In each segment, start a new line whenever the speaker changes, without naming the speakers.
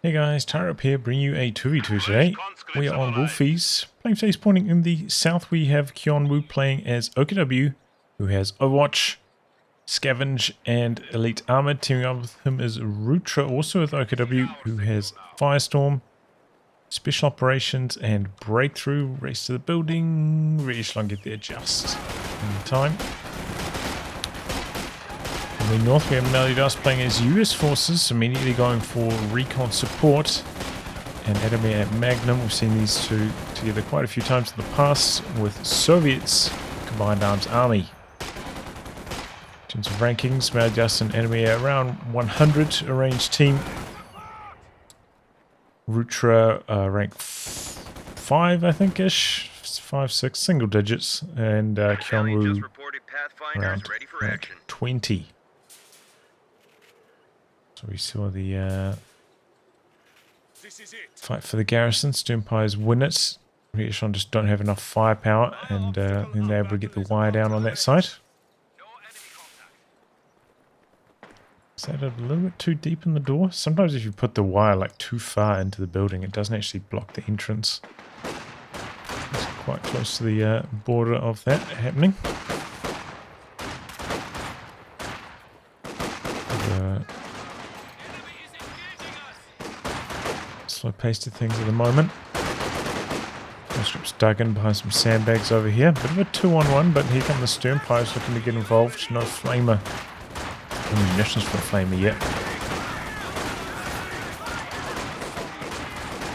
Hey guys, Tyrope here, bringing you a 2v2 today. We are on Wolfheze. Playing today's pointing in the south, we have Kyeon-woo playing as OKW, who has Overwatch, Scavenge, and Elite Armor. Teaming up with him is Rutra, also with OKW, who has Firestorm, Special Operations, and Breakthrough. Race to the building. Really slung get there just in time. In the north, we have Meliodas playing as US forces, immediately going for Recon support. And Adamir at Magnum. We've seen these two together quite a few times in the past with Soviets Combined Arms Army. In terms of rankings, Meliodas and Adamir around 100 arranged team. Rutra rank 5, I think-ish. 5, 6, single digits. And Kyeon-woo around rank 20. So we saw the fight for the garrison. Empires win it. Recon just don't have enough firepower, and then they're able to get the wire down on that side. Is that a little bit too deep in the door? Sometimes if you put the wire like too far into the building, it doesn't actually block the entrance. It's quite close to the border of that happening. Slow-paced things at the moment. Conscripts dug in behind some sandbags over here. Bit of a 2-on-1, but here come the stern pipes looking to get involved. No flamer. No munitions for a flamer yet.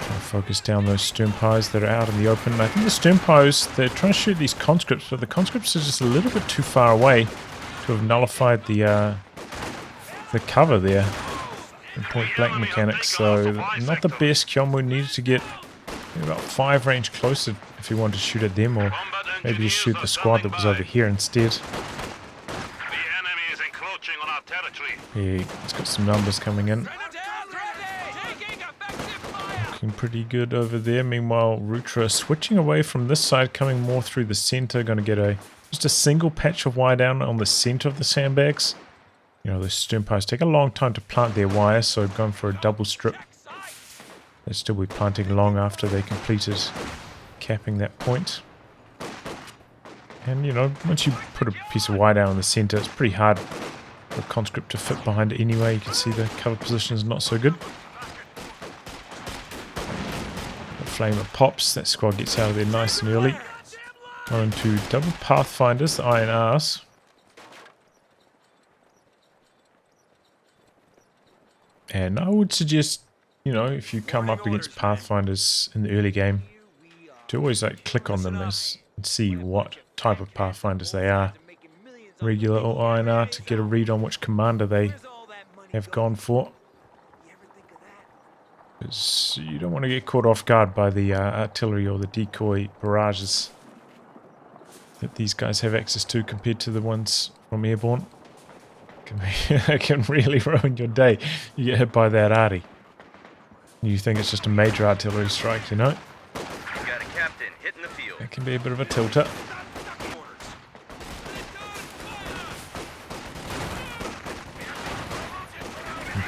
Trying to focus down those stern pies that are out in the open. I think the stern pies, they're trying to shoot these conscripts, but the conscripts are just a little bit too far away to have nullified the cover there. And point blank mechanics, so not the best. Kyeon-woo needed to get about 5 range closer if he wanted to shoot at them, or maybe just shoot the squad that was over here instead. Yeah, he's got some numbers coming in. Looking pretty good over there. Meanwhile, Rutra switching away from this side, coming more through the center. Going to get just a single patch of wire down on the center of the sandbags. You know, those stern pies take a long time to plant their wire, so going for a double strip. They'll still be planting long after they completed capping that point. And, you know, once you put a piece of wire down in the center, it's pretty hard for a conscript to fit behind it anyway. You can see the cover position is not so good. The flamer pops, that squad gets out of there nice and early. Going to double pathfinders, the INRs. And I would suggest, you know, if you come up against Pathfinders in the early game, to always like click on them and see what type of Pathfinders they are. Regular or INR, to get a read on which commander they have gone for. Because you don't want to get caught off guard by the artillery or the decoy barrages that these guys have access to compared to the ones from airborne. It can really ruin your day. You get hit by that arty. You think it's just a major artillery strike, you know?
You got a captain hitting the field.
That can be a bit of a tilter.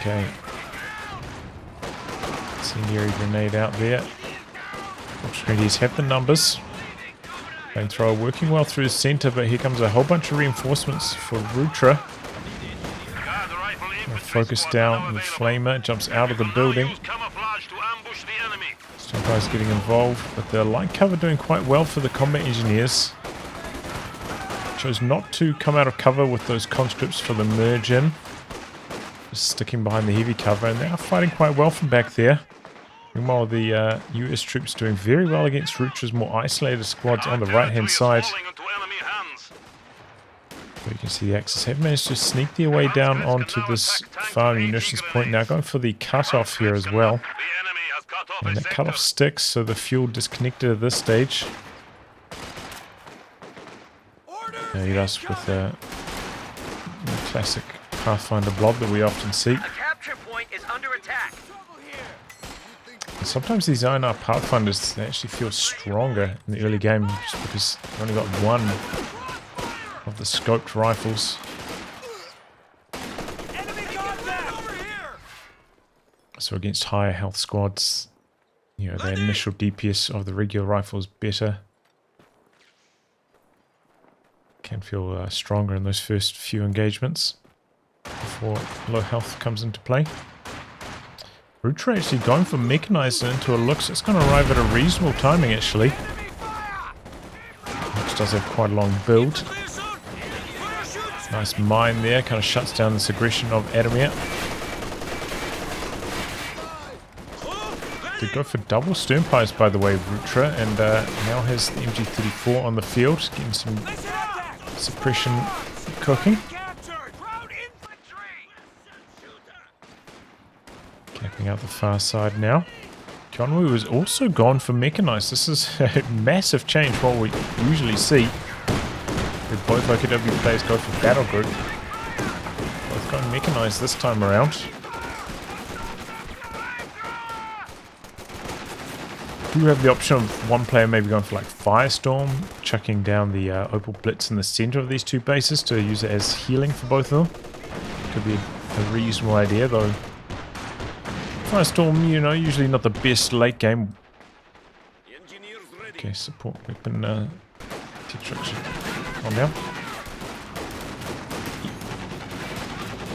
Okay. Incendiary grenade out there. Opportunities have the numbers. Flamethrower working well through the center, but here comes a whole bunch of reinforcements for Rutra. Focus down, the flamer jumps out of the building. Sometimes getting involved, but the light cover doing quite well for the combat engineers. Chose not to come out of cover with those conscripts for the merge in. Just sticking behind the heavy cover, and they are fighting quite well from back there. Meanwhile, the US troops doing very well against Rutra's more isolated squads on the right hand side. You can see the Axis have managed to sneak their way down onto this far munitions point. Now going for the cutoff here as well. And that cutoff sticks, so the fuel disconnected at this stage. Meliodas with the classic Pathfinder blob that we often see. And sometimes these INR Pathfinders, they actually feel stronger in the early game just because they've only got one of the scoped rifles. So against higher health squads, you know, the initial DPS of the regular rifle is better. Can feel stronger in those first few engagements before low health comes into play. Rutra actually going for mechanized into a looks. It's going to arrive at a reasonable timing actually. Which does have quite a long build. Nice mine there, kind of shuts down this aggression of Adamir. Did go for double sternpipes by the way, Rutra, and now has the MG34 on the field, getting some suppression cooking. Capping out the far side now. Kyeon-woo was also gone for mechanized. This is a massive change from what we usually see. With both OKW players go for battle group. Both going mechanized this time around. Do have the option of one player maybe going for like Firestorm, chucking down the Opal Blitz in the center of these two bases to use it as healing for both of them. Could be a reasonable idea though. Firestorm, you know, usually not the best late game. Okay, support weapon destruction on now.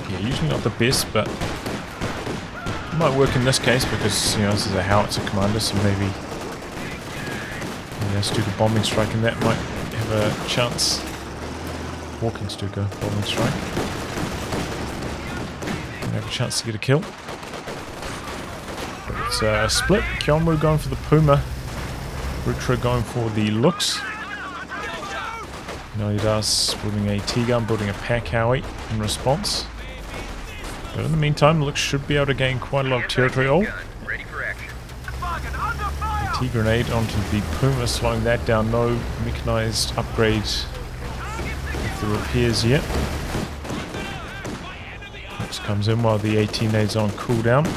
Yeah, usually not the best, but it might work in this case because, you know, this is a howitzer commander, so maybe Stuka bombing strike and that might have a chance. Walking Stuka bombing strike. Might have a chance to get a kill. It's a split. Kyeon-woo going for the Puma. Rutra going for the looks. Meliodas building a T-gun, building a pack Howie in response. But in the meantime, looks should be able to gain quite a lot of territory. Oh! T-grenade onto the Puma, slowing that down. No mechanized upgrade with the repairs yet. Looks comes in while the AT-nade's on cooldown.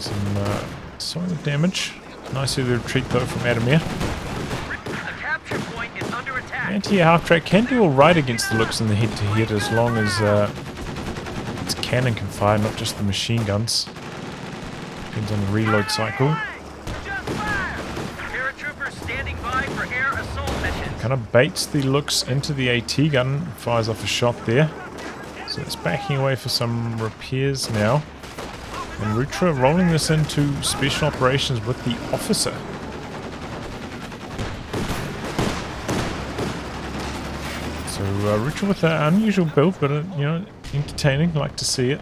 Some solid damage. Nice early retreat though from Adamir. Anti-air half-track can do alright against the looks in the head-to-head as long as its cannon can fire, not just the machine guns. Depends on the reload cycle. Kind of baits the looks into the AT gun, fires off a shot there. So it's backing away for some repairs now. And Rutra rolling this into special operations with the officer. So Rutra with an unusual build, but you know, entertaining. Like to see it.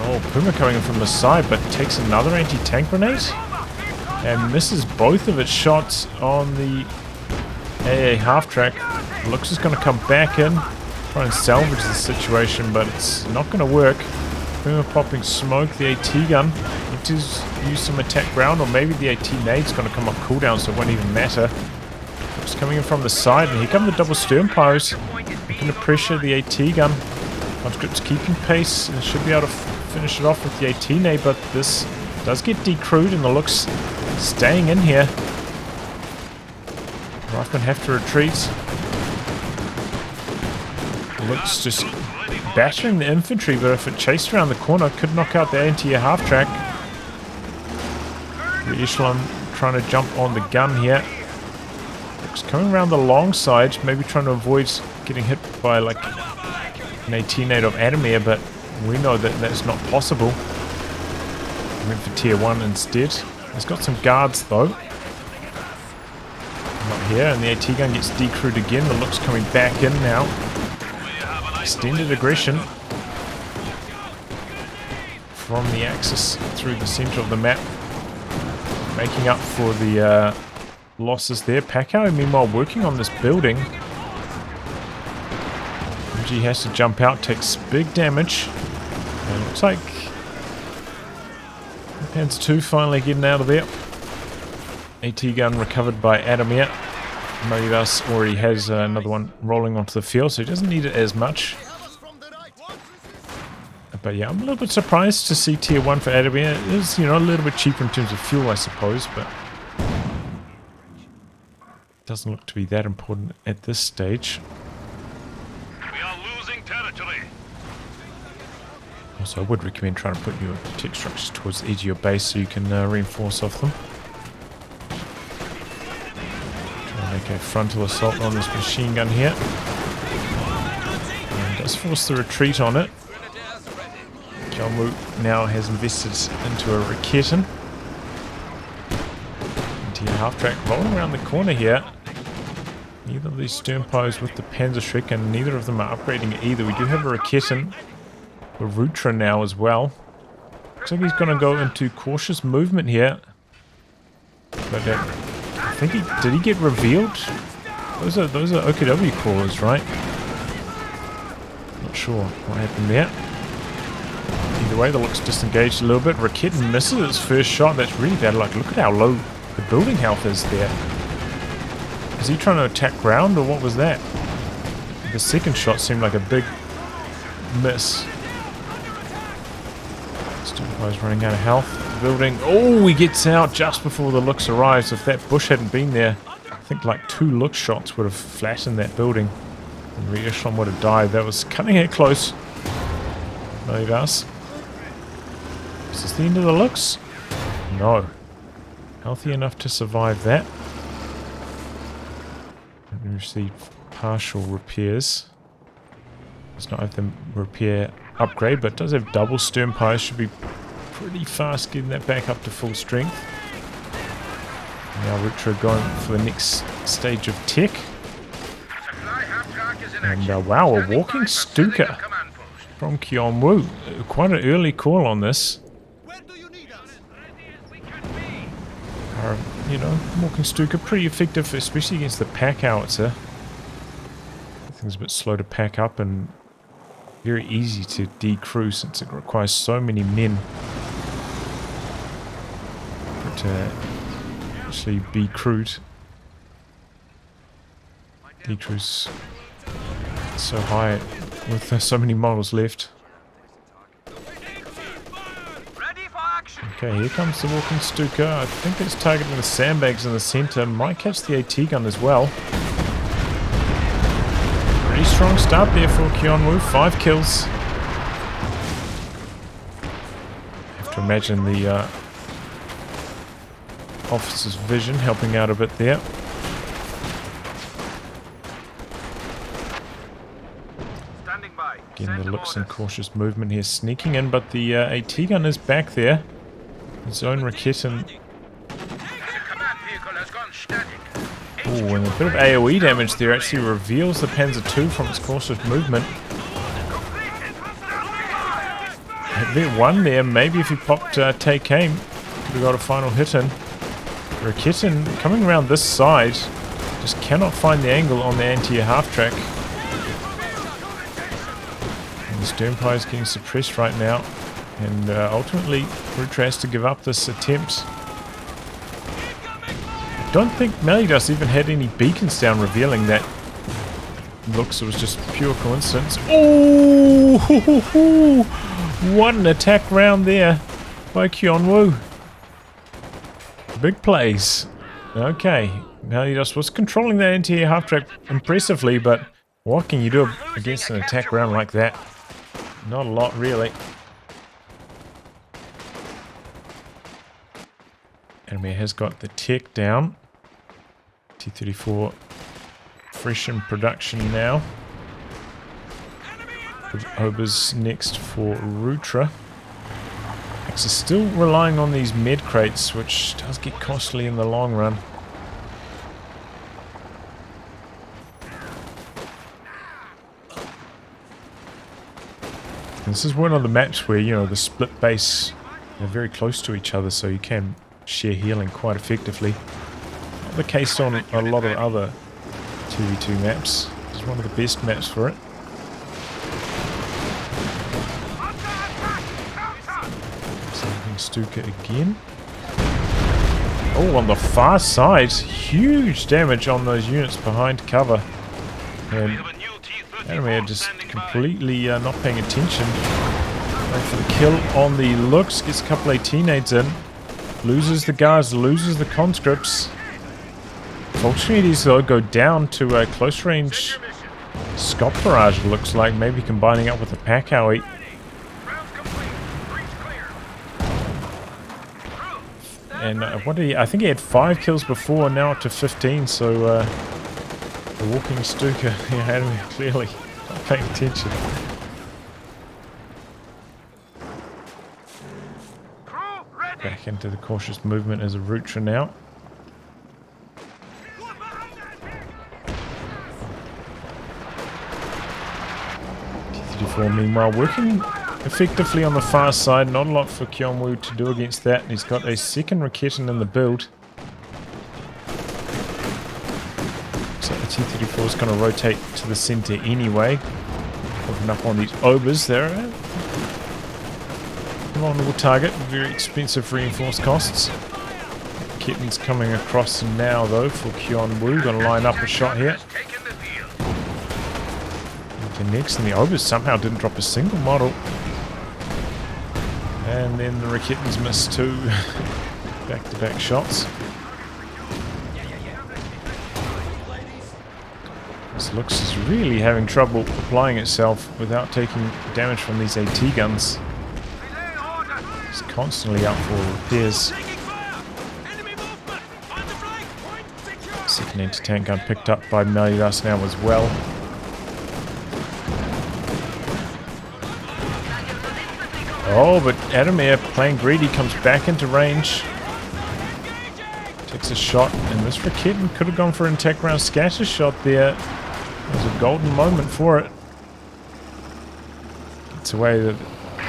Oh, Puma coming in from the side, but takes another anti-tank grenade and misses both of its shots on the AA half-track. Looks is going to come back in, try and salvage the situation, but it's not going to work. Puma popping smoke, the AT gun. Need to use some attack ground, or maybe the AT nade's going to come off cooldown, so it won't even matter. Looks coming in from the side, and here come the double sternpipes. Looking to pressure the AT gun. Conscript's keeping pace and should be able to finish it off with the AT nade, but this does get decrewed and the looks staying in here. Riflemen have to retreat. Looks just battering the infantry, but if it chased around the corner, could knock out the anti-air half-track. The echelon trying to jump on the gun here. Looks coming around the long side, maybe trying to avoid getting hit by like an AT nade of Adamir, but we know that that's not possible. Went for tier 1 instead. He's got some guards though. Not here, and the AT gun gets decrewed again. The looks coming back in now. Extended aggression from the axis through the center of the map, making up for the losses there. Pacquiao meanwhile working on this building. MG has to jump out, takes big damage. And it looks like Panzer 2 finally getting out of there. AT gun recovered by Adamir. Meliodas already has another one rolling onto the field, so he doesn't need it as much. But yeah, I'm a little bit surprised to see tier 1 for Adamir. It is, you know, a little bit cheaper in terms of fuel, I suppose, but it doesn't look to be that important at this stage.
We are losing territory.
Also, I would recommend trying to put your tech structures towards the edge of your base so you can reinforce off them. Try and make a frontal assault on this machine gun here. And does force the retreat on it. Kyeon-woo now has invested into a Recon. Into half-track rolling around the corner here. Neither of these Sternpos with the Panzerschreck, and neither of them are upgrading it either. We do have a Recon with Rutra now as well. Looks like he's going to go into cautious movement here. But I think did he get revealed? Those are OKW crawlers, right? Not sure what happened there. Either way, that looks disengaged a little bit. Recon misses its first shot. That's really bad. Like, look at how low the building health is there. Is he trying to attack ground, or what was that? The second shot seemed like a big miss. Sternpo's running out of health. The building. Oh, he gets out just before the looks arrives. If that bush hadn't been there, I think like 2 look shots would have flattened that building. And Recon would have died. That was cutting it close. Meliodas. Is this the end of the looks? No. Healthy enough to survive that. We received partial repairs. Does not have the repair upgrade, but does have double Sternpos. Should be pretty fast getting that back up to full strength. Now Rutra going for the next stage of tech. And wow, a walking Stuka from Kyeon-woo. Quite an early call on this. You know, walking Stuka pretty effective, especially against the pack howitzer. Things a bit slow to pack up and very easy to decrew since it requires so many men for it to actually be crewed. Decrew's so high with so many models left. Okay, here comes the walking Stuka. I think it's targeting the sandbags in the center. Might catch the AT gun as well. Pretty strong start there for Kyeon-woo. 5 kills. Have to imagine the officer's vision helping out a bit there. Again, the looks and cautious movement here sneaking in, but the AT gun is back there. His own Recon. Oh, and a bit of AoE damage there actually reveals the Panzer II from its cautious movement. A bit one there, maybe if he popped take aim, could have got a final hit in. Recon coming around this side, just cannot find the angle on the anti-air half-track. And the Sternpie is getting suppressed right now. And ultimately, Rutra has to give up this attempt. I don't think Meliodas even had any beacons down revealing that. Looks, it was just pure coincidence. Oh! What an attack round there by Kyeon-woo. Big plays. Okay, Meliodas was controlling that anti-air half-track impressively, but what can you do against an attack round like that? Not a lot, really. Adamir has got the tech down. T-34 fresh in production now. Ober's next for Rutra. Axe is still relying on these med crates, which does get costly in the long run. This is one of the maps where, you know, the split base are very close to each other, so you can share healing quite effectively. Not the case on a lot of other 2v2 maps. It's one of the best maps for it. Saving Stuka again. Oh, on the far side, huge damage on those units behind cover. And Adamir just completely not paying attention. Going for the kill on the looks, gets a couple AT nades in. Loses the guards, loses the conscripts. Fortunately, these though go down to a close range Scop barrage, looks like, maybe combining up with the pack AoE. And what did he? I think he had 5 kills before, now up to 15. So the walking Stuka, Adamir clearly not paying attention. Back into the cautious movement as a Rutra now. T-34 meanwhile working effectively on the far side. Not a lot for Kyeon-woo to do against that. He's got a second Recon in the build. So the T-34 is going to rotate to the center anyway. Open up on these Obers there. Vulnerable target, very expensive reinforced costs. Kitten's coming across now though for Kyeon-woo. Gonna line up a shot here. Okay, next, and the Obers somehow didn't drop a single model. And then the Rakitans missed 2 back-to-back shots. This looks is really having trouble applying itself without taking damage from these AT guns. It's constantly up for repairs. Second anti-tank gun picked up by Meliodas now as well. Oh, but Adamir, playing greedy, comes back into range. Takes a shot, and this Recon could have gone for an attack round scatter shot there. It was a golden moment for it. It's a way that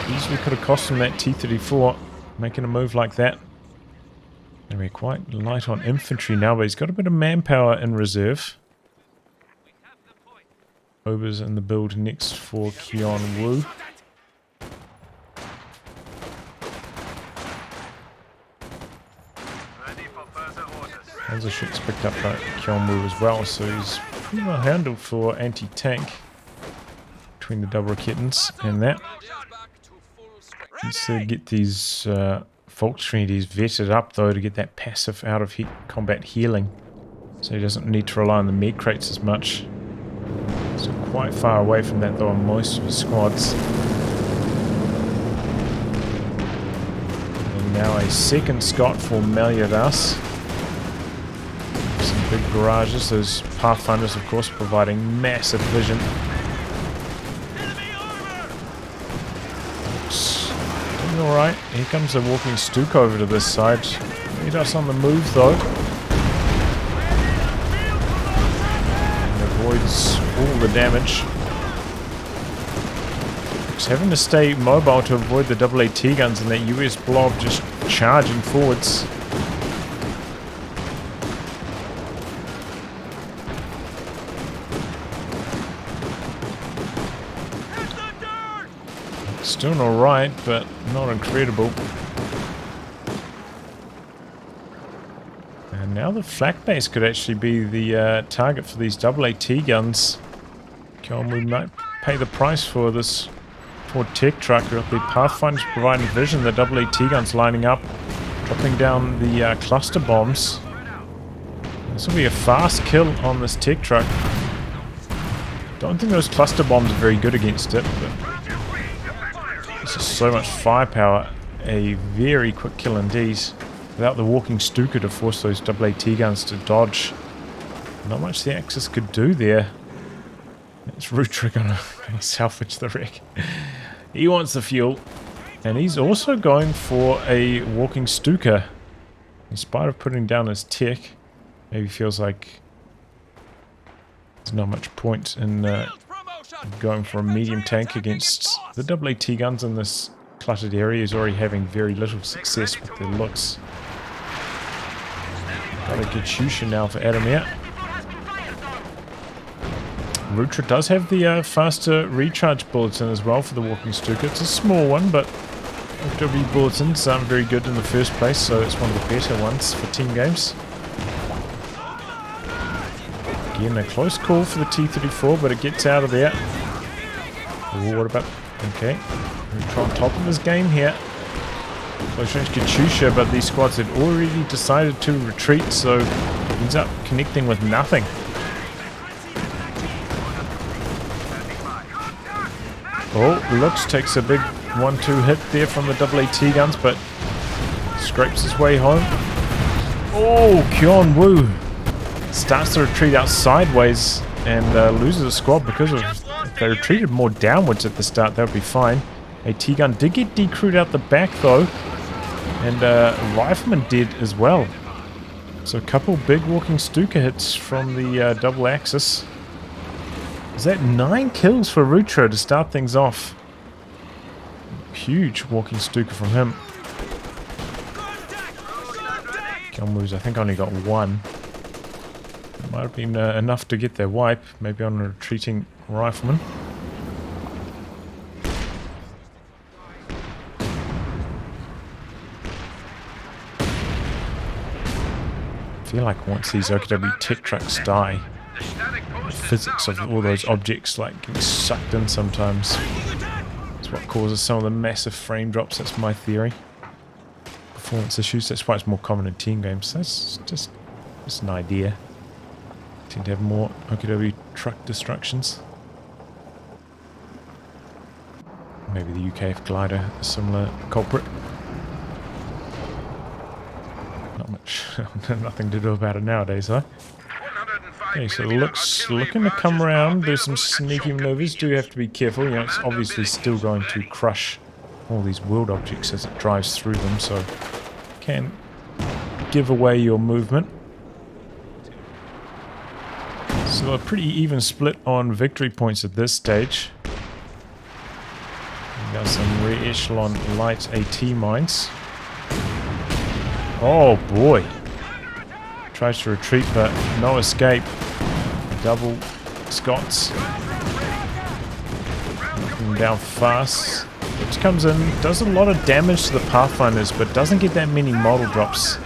easily could have cost him that T-34, making a move like that. And we're quite light on infantry now, but he's got a bit of manpower in reserve. Obers in the build next for Kyeon-woo. As a shot's picked up by Kyeon-woo as well, so he's pretty well handled for anti-tank between the double kittens and that. Needs to get these Fault Trinities vetted up though to get that passive out of combat healing, so he doesn't need to rely on the med crates as much. So quite far away from that though on most of his squads. And now a second Scott for Meliodas. Some big garages, those Pathfinders of course providing massive vision. Alright, here comes the walking Stuka over to this side. Meliodas on the move though. And avoids all the damage. He's having to stay mobile to avoid the double AT guns and that US blob just charging forwards. Doing alright, but not incredible. And now the flak base could actually be the target for these double AT guns. Kyeon-woo might pay the price for this Ford tech truck. We've got the Pathfinders providing vision, the double AT guns lining up, dropping down the cluster bombs. This will be a fast kill on this tech truck. Don't think those cluster bombs are very good against it, but this is so much firepower. A very quick kill indeed. Without the walking Stuka to force those double AT guns to dodge. Not much the Axis could do there. It's Rutra gonna salvage the wreck. He wants the fuel. And he's also going for a walking Stuka. In spite of putting down his tech, maybe feels like there's not much point in going for a medium tank against the double AT guns in this cluttered area. Is already having very little success with their looks. Got a good shusha now for Adamir. Rutra does have the faster recharge bulletin as well for the walking Stuka. It's a small one, but FW bulletins aren't very good in the first place, so it's one of the better ones for team games. Again, a close call for the T-34, but it gets out of there. Ooh, what about... Okay. Rutra on top of his game here. Close range Katyusha, but these squads had already decided to retreat, so ends up connecting with nothing. Oh, Lux takes a big 1-2 hit there from the double AT guns, but scrapes his way home. Oh, Kyeon-woo starts to retreat out sideways and loses a squad because of... If they retreated more downwards at the start, that would be fine. A T-gun did get decrewed out the back though, and Rifleman did as well. So a couple big walking Stuka hits from the double axis. Is that 9 kills for Rutra to start things off? Huge walking Stuka from him. Kyeon-woo's I think only got 1. Might have been enough to get their wipe, maybe on a retreating Rifleman. I feel like once these OKW tech trucks die, the physics of all those objects like getting sucked in sometimes. That's what causes some of the massive frame drops, that's my theory. Performance issues, that's why it's more common in team games. That's just an idea. Tend to have more OKW truck destructions. Maybe the UKF glider, a similar culprit. Not much, nothing to do about it nowadays, though. Okay, so it looking to come around. There's some sneaky maneuvers. Do have to be careful. You know, it's obviously still going to crush all these world objects as it drives through them, so can give away your movement. So a pretty even split on victory points at this stage. We got some rear echelon light AT mines. Oh boy. Tries to retreat but no escape. Double Scots. Knocking them down fast. Which comes in, does a lot of damage to the Pathfinders but doesn't get that many model drops.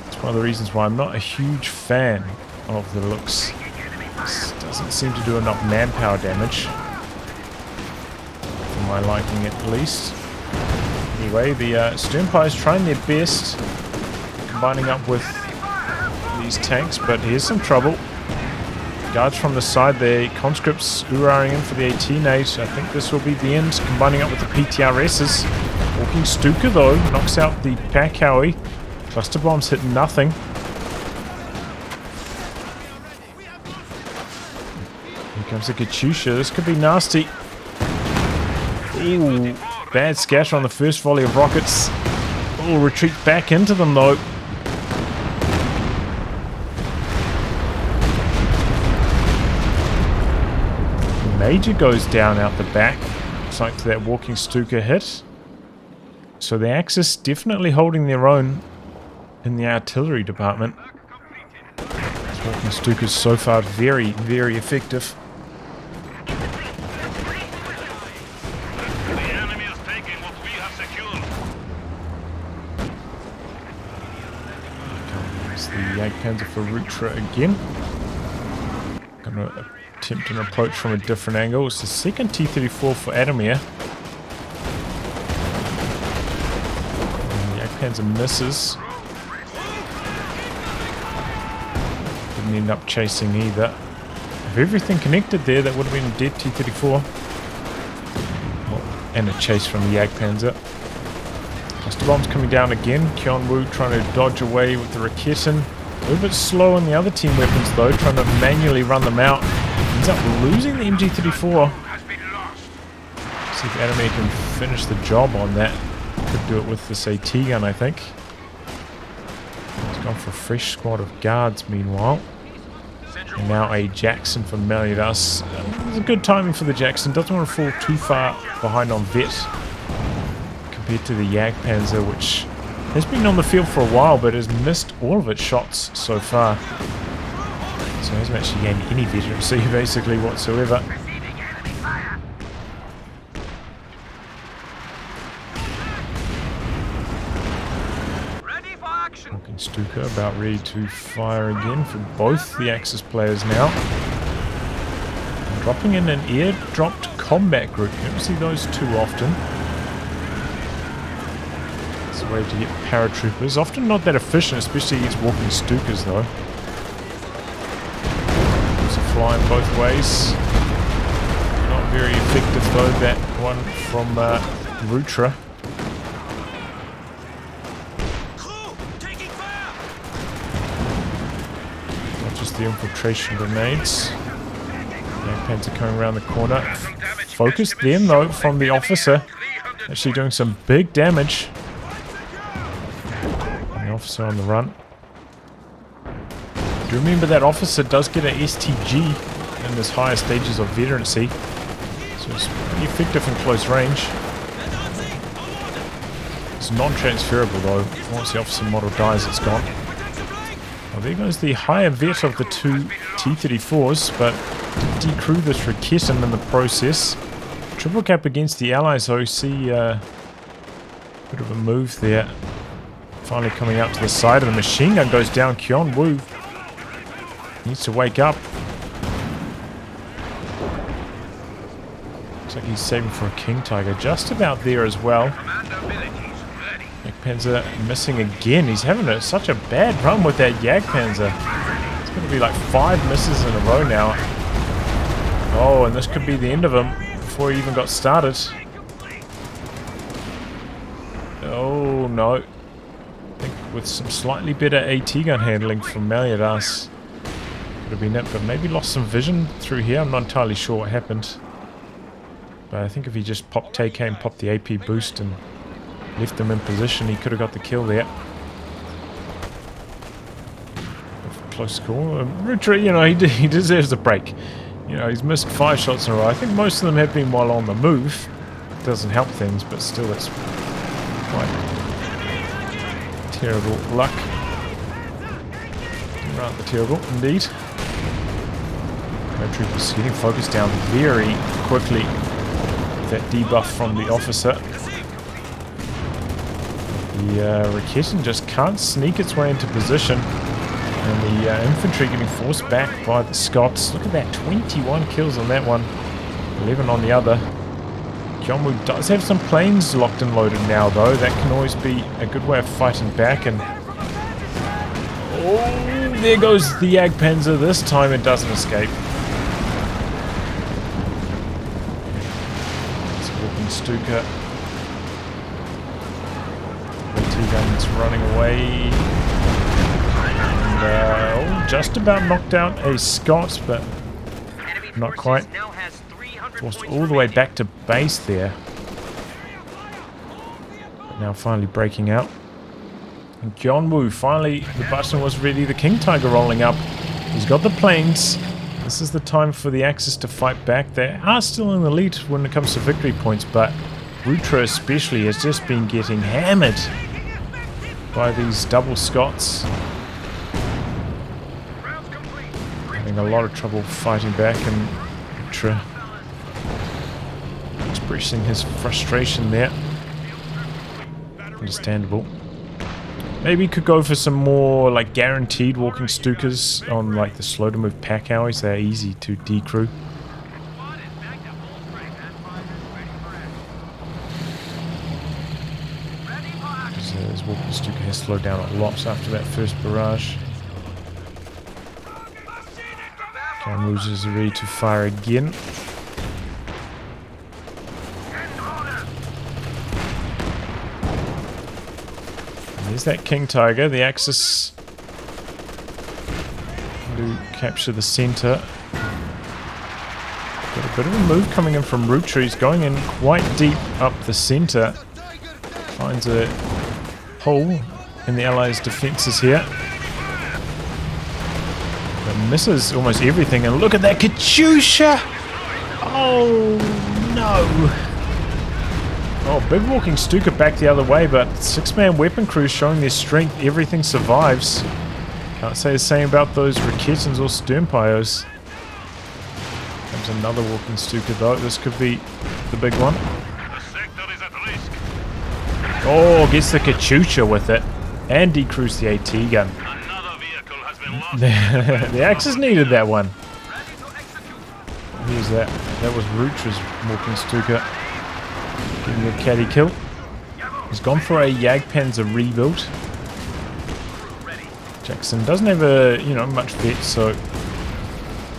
It's one of the reasons why I'm not a huge fan of the looks. This doesn't seem to do enough manpower damage. For my liking at least. Anyway, the Sternpire's trying their best, combining up with these tanks, but here's some trouble. Guards from the side there, conscripts hurrahing in for the AT nade. I think this will be the end, combining up with the PTRSs. Walking Stuka though, knocks out the Pack Howie. Cluster bombs hit nothing. Here comes the Katyusha, this could be nasty. Ooh, bad scatter on the first volley of rockets. Oh, retreat back into them though. Major goes down out the back. Looks like that walking Stuka hit. So the Axis definitely holding their own in the artillery department. This walking Stuka is so far very, very effective. It's the Jagdpanzer for Rutra again. Gonna attempt an approach from a different angle. It's the second T-34 for Adamir. And the Jagdpanzer misses. Didn't end up chasing either. If everything connected there, that would have been a dead T-34. Well, and a chase from the Jagdpanzer. Cluster bombs coming down again. Kyeon-woo trying to dodge away with the Recon. A little bit slow on the other team weapons though, trying to manually run them out. Ends up losing the MG34. See if Adamir can finish the job on that. Could do it with this AT gun, I think. He's gone for a fresh squad of guards meanwhile. And now a Jackson for Meliodas. It's a good timing for the Jackson. Doesn't want to fall too far behind on vet compared to the Jagdpanzer, which has been on the field for a while but has missed all of its shots so far. So he hasn't actually gained any veterancy basically whatsoever. Walking Stuka about ready to fire again for both the Axis players now. And dropping in an air-dropped combat group. You don't see those too often. It's a way to get paratroopers. Often not that efficient, especially against walking Stukas though. Flying both ways. Not very effective though, that one from Rutra. the infiltration grenades. Jagdpanzer coming around the corner. Focused then though from the officer. Actually doing some big damage. And the officer on the run. Do remember that officer does get an STG in his higher stages of veterancy. So it's pretty effective in close range. It's non-transferable though. Once the officer model dies, it's gone. Well, there goes the higher vet of the two T-34s, but decrew this Recon in the process. Triple cap against the allies though. See a bit of a move there. Finally coming out to the side of the machine gun goes down. Kyeon-woo needs to wake up. Looks like he's saving for a King Tiger. Just about there as well. Jagdpanzer missing again. He's having such a bad run with that Jagdpanzer. It's going to be like 5 misses in a row now. Oh, and this could be the end of him before he even got started. Oh, no. I think with some slightly better AT gun handling from Meliodas, could have been it, but maybe lost some vision through here. I'm not entirely sure what happened. But I think if he just popped TK, popped the AP boost and left them in position, he could have got the kill there. Close call. Rutra, you know, he deserves a break. You know, he's missed 5 shots in a row. I think most of them have been while on the move. Doesn't help things, but still it's quite terrible luck. Rather terrible, indeed. No troopers getting focused down very quickly. That debuff from the officer. The Recon just can't sneak its way into position. And the infantry getting forced back by the Scots. Look at that, 21 kills on that one. 11 on the other. Kyeon-woo does have some planes locked and loaded now though. That can always be a good way of fighting back. And oh, there goes the Jagdpanzer. This time it doesn't escape. It's a walking Stuka. The 2 guns running away. And just about knocked out a Scot, but not quite. Forced all the way back to base there. But now finally breaking out. And Kyeon-woo, finally the button was ready. The King Tiger rolling up. He's got the planes. This is the time for the Axis to fight back. They are still in the lead when it comes to victory points, but Rutra especially has just been getting hammered by these double Scots. Having a lot of trouble fighting back, and Rutra expressing his frustration there. Understandable. Maybe could go for some more like guaranteed walking Stukas on like the slow to move pack hours. They're easy to decrew. His walking Stuka has slowed down a lot after that first barrage. Kyeon-woo is ready to fire again. There's that King Tiger, the Axis to capture the center. Got a bit of a move coming in from Rutra. He's going in quite deep up the center. Finds a hole in the Allies' defenses here. But misses almost everything, and look at that Katyusha! Oh no! Oh, big walking Stuka back the other way, but 6-man weapon crew showing their strength. Everything survives. Can't say the same about those Raketans or Sternpyos. Comes another walking Stuka though. This could be the big one. Oh, gets the Katyusha with it. And decrews the AT gun. The Axis needed that one. Here's that. That was Rutra's walking Stuka. Getting a caddy kill. He's gone for a Jagdpanzer rebuild. Jackson doesn't have a, you know, much vet, so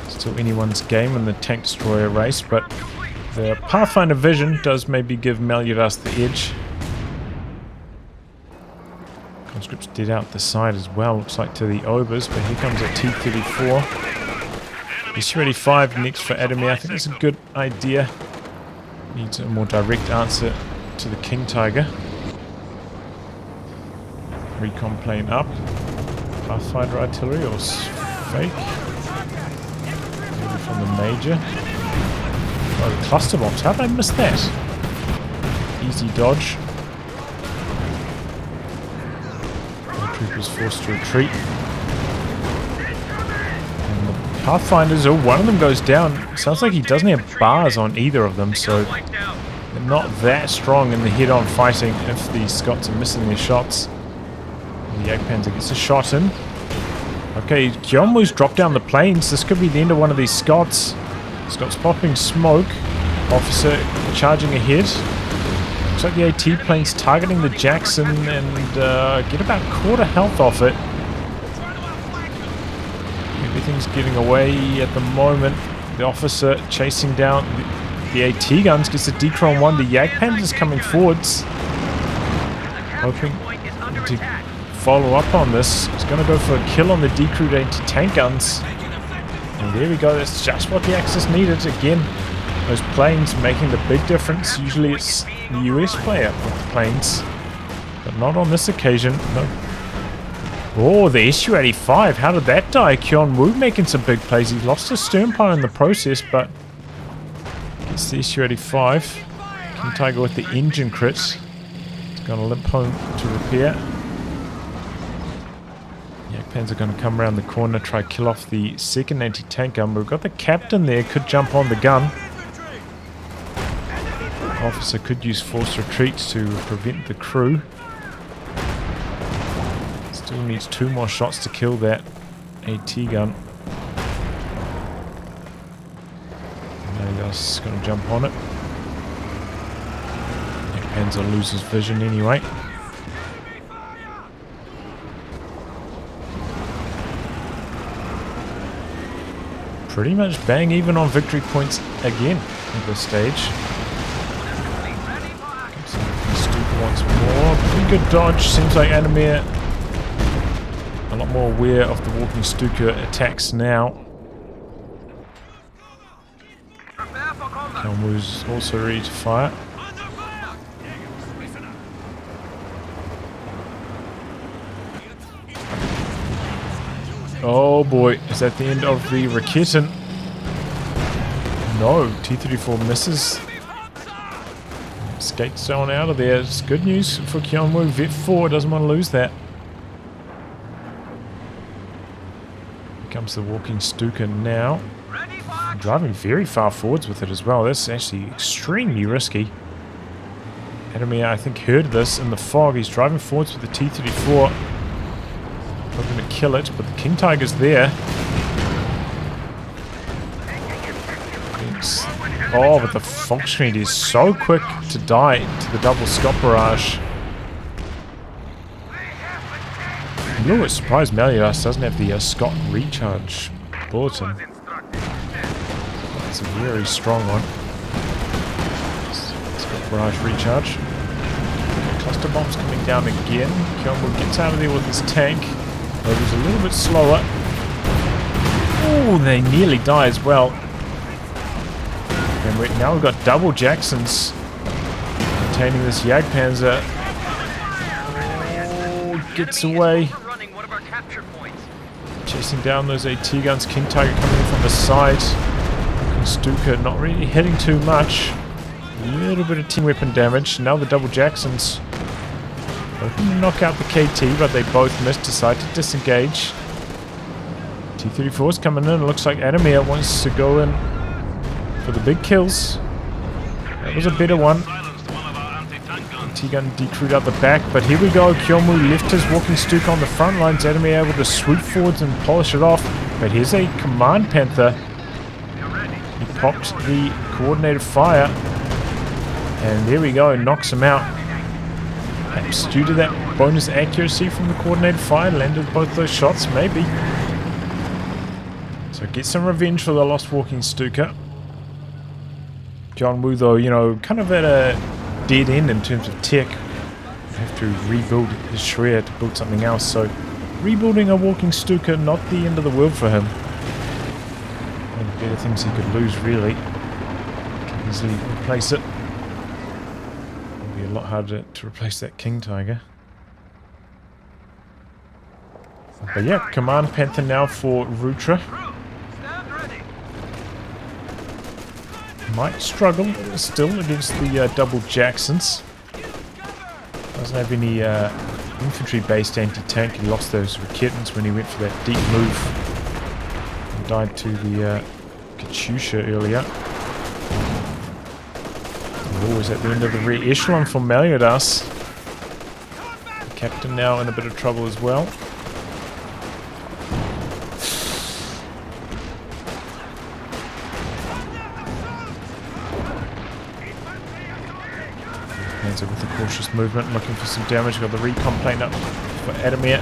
still anyone's game in the tank destroyer race, but the Pathfinder vision does maybe give Meliodas the edge. Conscripts did out the side as well, looks like to the overs, but here comes a T-34. SU-85 next for Adamir. I think that's a good idea. Needs a more direct answer to the King Tiger. Recon plane up. Pathfinder artillery or fake? Maybe from the major. Oh, the cluster bombs. How did I miss that? Easy dodge. Troopers forced to retreat. And the Pathfinders, oh, one of them goes down. Sounds like he doesn't have bars on either of them, so they're not that strong in the head-on fighting if the Scots are missing their shots. And the Jagdpanzer gets a shot in. Okay, Kyeon-woo's dropped down the planes. This could be the end of one of these Scots. Scots popping smoke. Officer charging ahead. Looks like the AT plane's targeting the Jackson and get about quarter health off it. Everything's getting away at the moment. The officer chasing down the AT guns gets the Decron 1. The Jagdpanzer's coming forwards. Hoping to follow up on this. He's going to go for a kill on the decrewed anti-tank guns. And there we go. That's just what the Axis needed. Again, those planes making the big difference. Usually it's the US player with the planes, but not on this occasion. No. Oh, the SU-85. How did that die? Kyeon-woo making some big plays. He lost his sternpire in the process, but gets the SU-85. King Tiger with the engine crit. He's going to limp home to repair. Jagdpanzer are going to come around the corner, try kill off the second anti-tank gun. But we've got the captain there, could jump on the gun. Officer could use forced retreats to prevent the crew. Still needs 2 more shots to kill that AT gun. Meliodas is going to jump on it. Panzer loses vision anyway. Pretty much bang even on victory points again at this stage. Once more. Pretty good dodge. Seems like Adamir a lot more aware of the walking Stuka attacks now. Kyeon-woo's also ready to fire. Oh boy, is that the end of the Recon? No, T-34 misses. Skates on out of there. It's good news for Kyeon-woo. Vet 4 doesn't want to lose that. Here comes the walking Stuka now. Driving very far forwards with it as well. That's actually extremely risky. Adamir, I think, heard this in the fog. He's driving forwards with the T-34. Hoping to kill it, but the King Tiger's there. Oh, but the Volksfried is so quick to die to the double Scott barrage. I'm a little bit surprised Meliodas doesn't have the Scott recharge bulletin. It's a very strong one. Scott barrage recharge. Cluster bombs coming down again. Kyeon-woo gets out of there with his tank. But he's a little bit slower. Oh, they nearly die as well. And now we've got double Jacksons containing this Jagdpanzer. Oh, gets away. Chasing down those AT guns. King Tiger coming in from the side. Stuka not really hitting too much. A little bit of team weapon damage. Now the double Jacksons hoping to knock out the KT, but they both missed. Decide to disengage. T-34's coming in. It looks like Adamir wants to go in for the big kills. That was a better one. T-gun decrewed out the back, but here we go. Kyeon-woo left his walking Stuka on the front lines. Adamir able to swoop forwards and polish it off. But here's a Command Panther. He popped the coordinated fire. And there we go. Knocks him out. Perhaps due to that bonus accuracy from the coordinated fire. Landed both those shots, maybe. So get some revenge for the lost walking Stuka. Kyeon-woo, though, you know, kind of at a dead end in terms of tech. have to rebuild his Shreya to build something else, so rebuilding a walking Stuka, not the end of the world for him. One of the better things he could lose, really. Can easily replace it. It'll be a lot harder to replace that King Tiger. But yeah, Command Panther now for Rutra. Might struggle still against the double Jacksons. Doesn't have any infantry-based anti-tank. He lost those Recons when he went for that deep move. And died to the Katyusha earlier. Always at the end of the rear echelon for Meliodas. The captain now in a bit of trouble as well. With the cautious movement, looking for some damage. Got the Recon plane up for Adamir.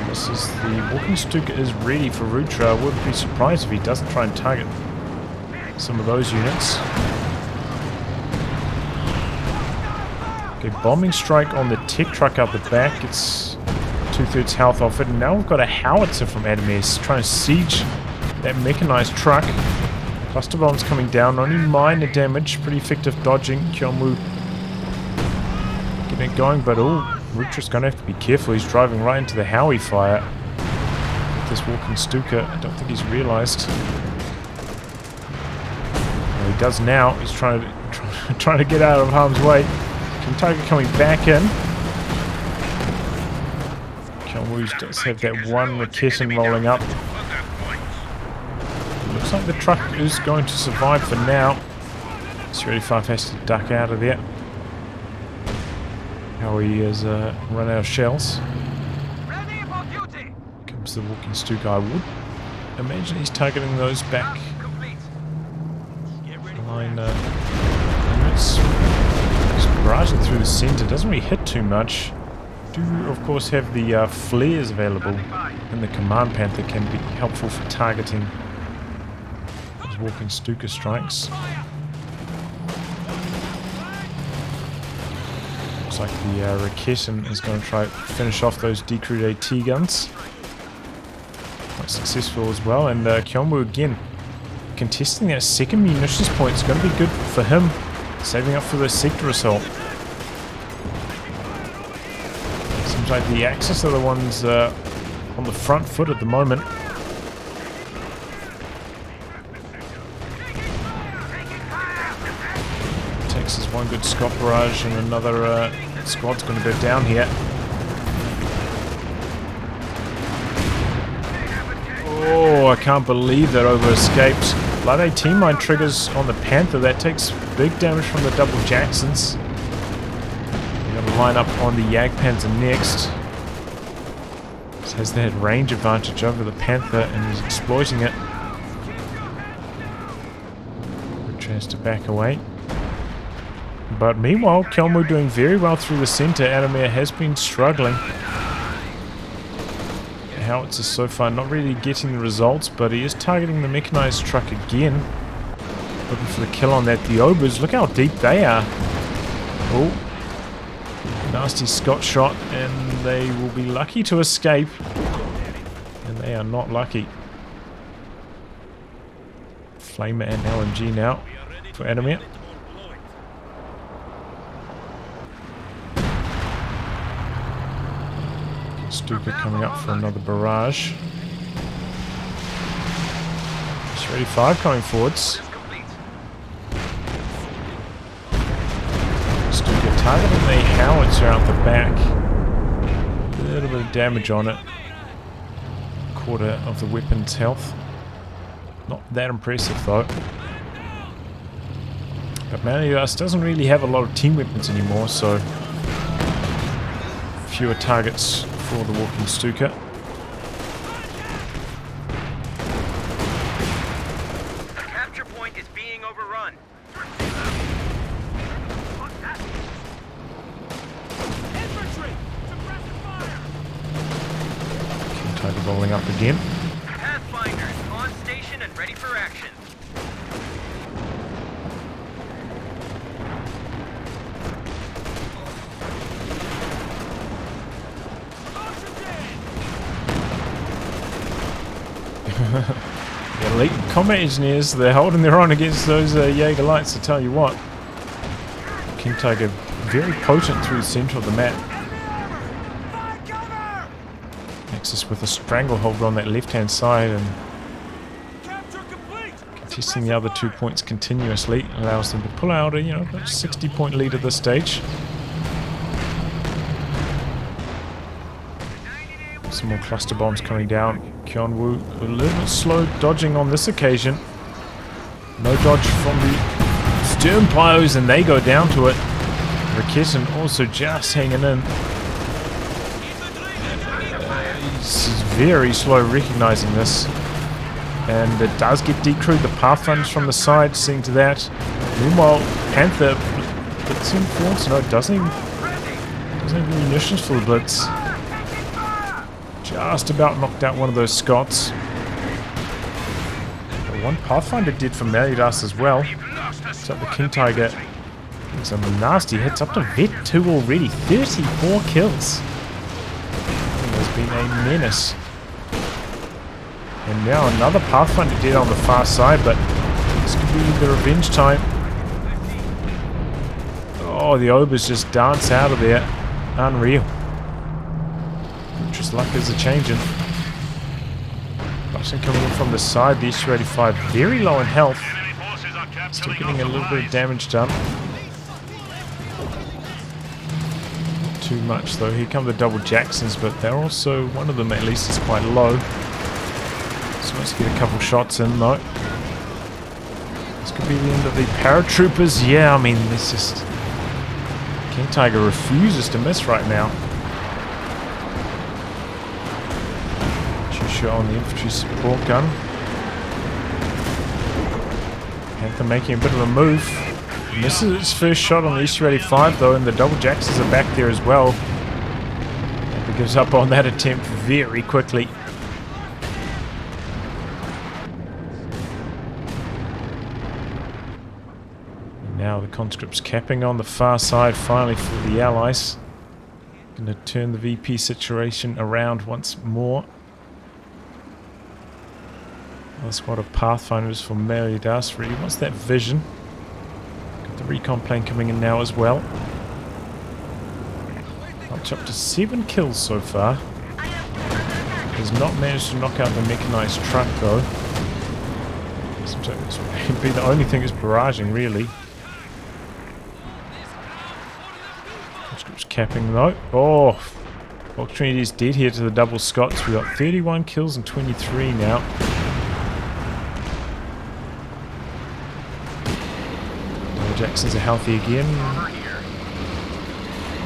This is the walking Stuka is ready for Rutra. I wouldn't be surprised if he doesn't try and target some of those units. Okay, bombing strike on the tech truck out the back. It's 2/3 health off it, and now we've got a howitzer from Adamir. He's trying to siege that mechanized truck. Cluster bombs coming down, only minor damage. Pretty effective dodging. Kyeon-woo getting it going, but Rutra's going to have to be careful. He's driving right into the Howie fire. This walking Stuka, I don't think he's realized. Well, he does now. He's trying to get out of harm's way. King Tiger coming back in. Kyeon-woo does have that one Recon rolling up. Looks like the truck is going to survive for now. 35 has to duck out of there. How he has run out of shells. Comes the walking Stuka. I would imagine he's targeting those back line units. Just barraging through the center. Doesn't really hit too much. Do of course have the flares available, and the Command Panther can be helpful for targeting walking Stuka strikes. Looks like the Recon is going to try to finish off those decrewed AT guns. Quite successful as well, and Kyeon-woo again contesting that second munitions point is going to be good for him, saving up for the sector assault. Seems like the Axis are the ones on the front foot at the moment. Is one good Scott barrage, and another squad's going to go down here. Oh, I can't believe that over escaped. Blood AT mine triggers on the Panther. That takes big damage from the double Jacksons. We're going to line up on the Jagdpanzer next. This has that range advantage over the Panther, and he's exploiting it. Rutra has to back away. But meanwhile, Kyeon-woo doing very well through the center. Adamir has been struggling. Howitzer so far not really getting the results, but he is targeting the mechanized truck again. Looking for the kill on that. The Obers, look how deep they are. Oh, nasty Scott shot, and they will be lucky to escape. And they are not lucky. Flamer and LMG now for Adamir. Stuka coming up for another barrage. 35 coming forwards. Stuka targeting the howitzer out the back. A little bit of damage on it. Quarter of the weapon's health. Not that impressive though. But Meliodas doesn't really have a lot of team weapons anymore, so fewer targets for the walking Stuka.
The capture point is being overrun.
King Tiger rolling up again.
Pathfinders on station and ready for action.
The elite combat engineers, they're holding their own against those Jaeger lights, I tell you what. King Tiger very potent through the center of the map. Nexus with a stranglehold on that left hand side and contesting the other 2 points continuously allows them to pull out a, about 60-point lead at this stage. Some more cluster bombs coming down. Kyeon-woo a little bit slow dodging on this occasion. No dodge from the stern pyos and they go down to it. Recon also just hanging in. He's very slow recognizing this. And it does get decrewed. The Pathfinders from the side, seeing to that. Meanwhile, Panther blitzing force. No, it doesn't have munitions for the blitz. Just about knocked out one of those Scots. But one Pathfinder did for Meliodas as well. So the King Tiger getting some nasty hits up to Vet 2 already. 34 kills. Has been a menace. And now another Pathfinder dead on the far side, but this could be the revenge time. Oh, the Obers just dance out of there. Unreal. Rutra's luck is a-changing. Button coming in from the side. The SU-85 very low in health. Still getting a little bit of damage done. Not too much though. Here come the double Jacksons, but they're also, one of them at least is quite low. Supposed to get a couple shots in though. This could be the end of the paratroopers. Yeah, I mean, this just... King Tiger refuses to miss right now. Two-shot on the infantry support gun. Panther making a bit of a move. Misses its first shot on the SU-85 though, and the double Jacksons are back there as well. Panther gives up on that attempt very quickly. Now the conscripts capping on the far side finally for the Allies. Going to turn the VP situation around once more. Another squad of Pathfinders for Meliodas. Really wants that vision. Got the Recon plane coming in now as well. Up to 7 kills so far. Has not managed to knock out the mechanized truck though. Seems like this would be the only thing that's barraging really. Capping though. Oh, Fox Trinity is dead here to the double Scots. We got 31 kills and 23 now. The Jacksons are healthy again.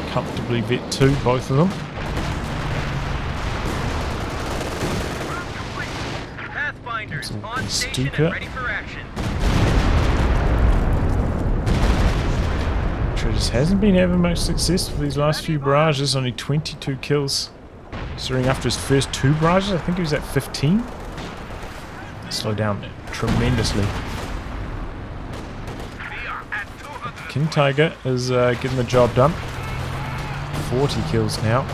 Comfortably Vet 2, both of them.
Pathfinders on station and ready for action.
Just hasn't been having much success for these last few barrages, only 22 kills. Considering after his first 2 barrages, I think he was at 15. Slowed down tremendously. King Tiger is getting the job done. 40 kills now.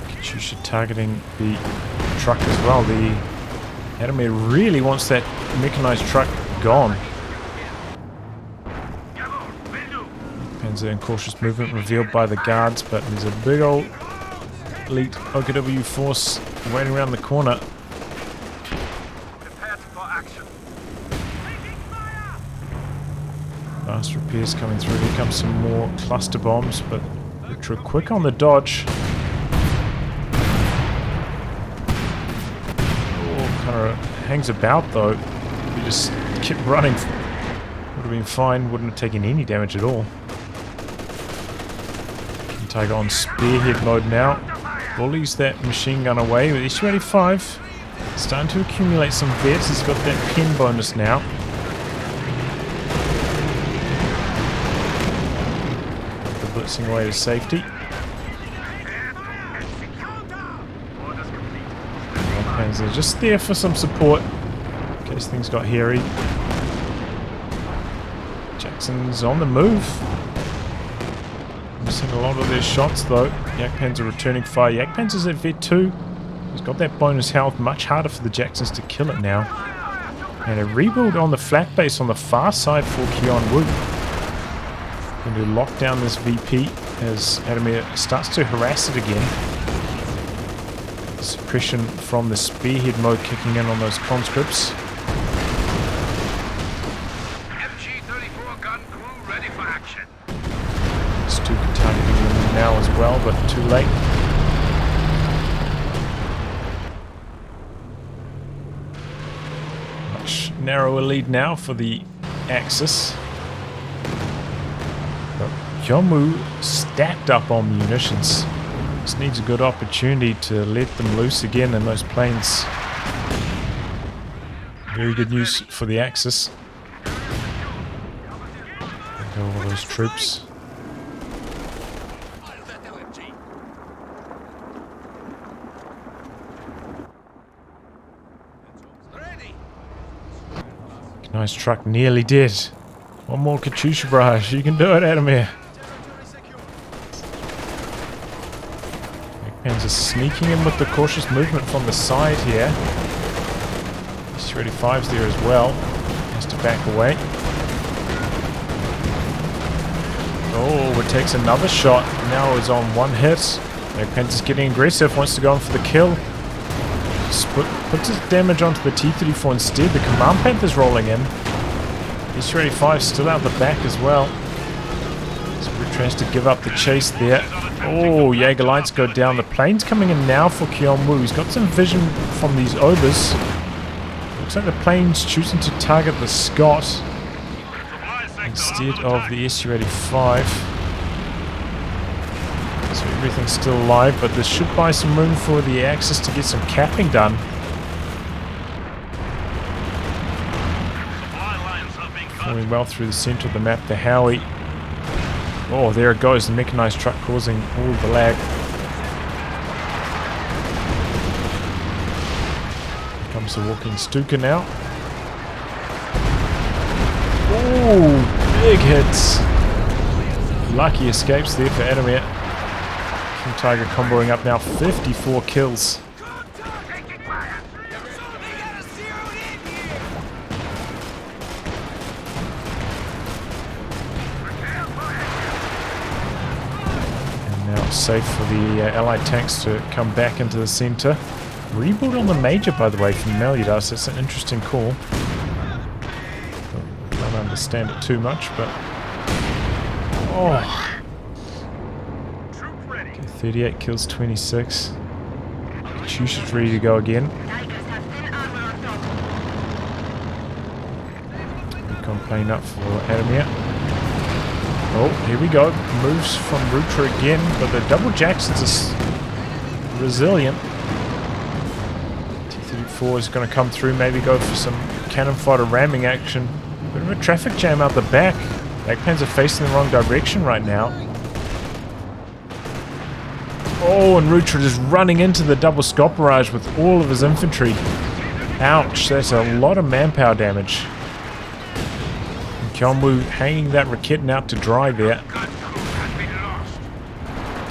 Katyusha targeting the truck as well. The Adamir really wants that mechanized truck gone. Panzer and cautious movement revealed by the guards, but there's a big old elite OKW force waiting around the corner. Fast repairs coming through. Here comes some more cluster bombs, but Rutra quick on the dodge. Hangs about though. If he just kept running, would have been fine, wouldn't have taken any damage at all. King Tiger on spearhead mode now. Bullies that machine gun away with SU-85. Starting to accumulate some vets. He's got that pin bonus now. The blitzing away to safety. They're just there for some support in case things got hairy. Jackson's on the move. Missing a lot of their shots though. Yakpanzer returning fire. Yakpanzer's at vet 2. He's got that bonus health. Much harder for the Jacksons to kill it now. And a rebuild on the flat base on the far side for Kyeon-woo. Going to lock down this VP as Adamir starts to harass it again. Suppression from the spearhead mode kicking in on those conscripts.
MG-34 gun crew ready for action.
Stuka targeting them now as well, but too late. Much narrower lead now for the Axis. Kyeon-woo stacked up on munitions. Just needs a good opportunity to let them loose again in those planes. Very good news for the Axis. Go all those troops. Nice truck, nearly dead. One more Katyusha barrage. You can do it, Adamir. Panzer sneaking in with the cautious movement from the side here. S-35's there as well. Has to back away. Oh, it takes another shot. Now is on one hit. Panzer's getting aggressive, wants to go in for the kill. Puts his damage onto the T-34 instead. The Command Panther's rolling in. S-35 still out the back as well. So Rutra has to give up the chase there. Oh, Jaeger lights go down. The plane's coming in now for Kyeon-woo. He's got some vision from these overs. Looks like the plane's choosing to target the Scott instead of the Su-85. So everything's still alive, but this should buy some room for the Axis to get some capping done. Falling well through the center of the map, the Howie. Oh, there it goes, the mechanized truck causing all the lag. Here comes the walking Stuka now. Oh, big hits. Lucky escapes there for Adamir. King Tiger comboing up now, 54 kills. Safe for the Allied tanks to come back into the center. Rebuild on the Major, by the way, from Meliodas. That's an interesting call. Don't understand it too much, but... Oh! Okay, 38 kills, 26. Katyusha's ready to go again. Recon plane up for Adamir. Oh, here we go. Moves from Rutra again, but the double Jacksons are resilient. T-34 is going to come through, maybe go for some cannon fodder ramming action. Bit of a traffic jam out the back. Backpans are facing the wrong direction right now. Oh, and Rutra is running into the double Scott barrage with all of his infantry. Ouch, that's a lot of manpower damage. Kyeon-woo hanging that Recon out to dry there.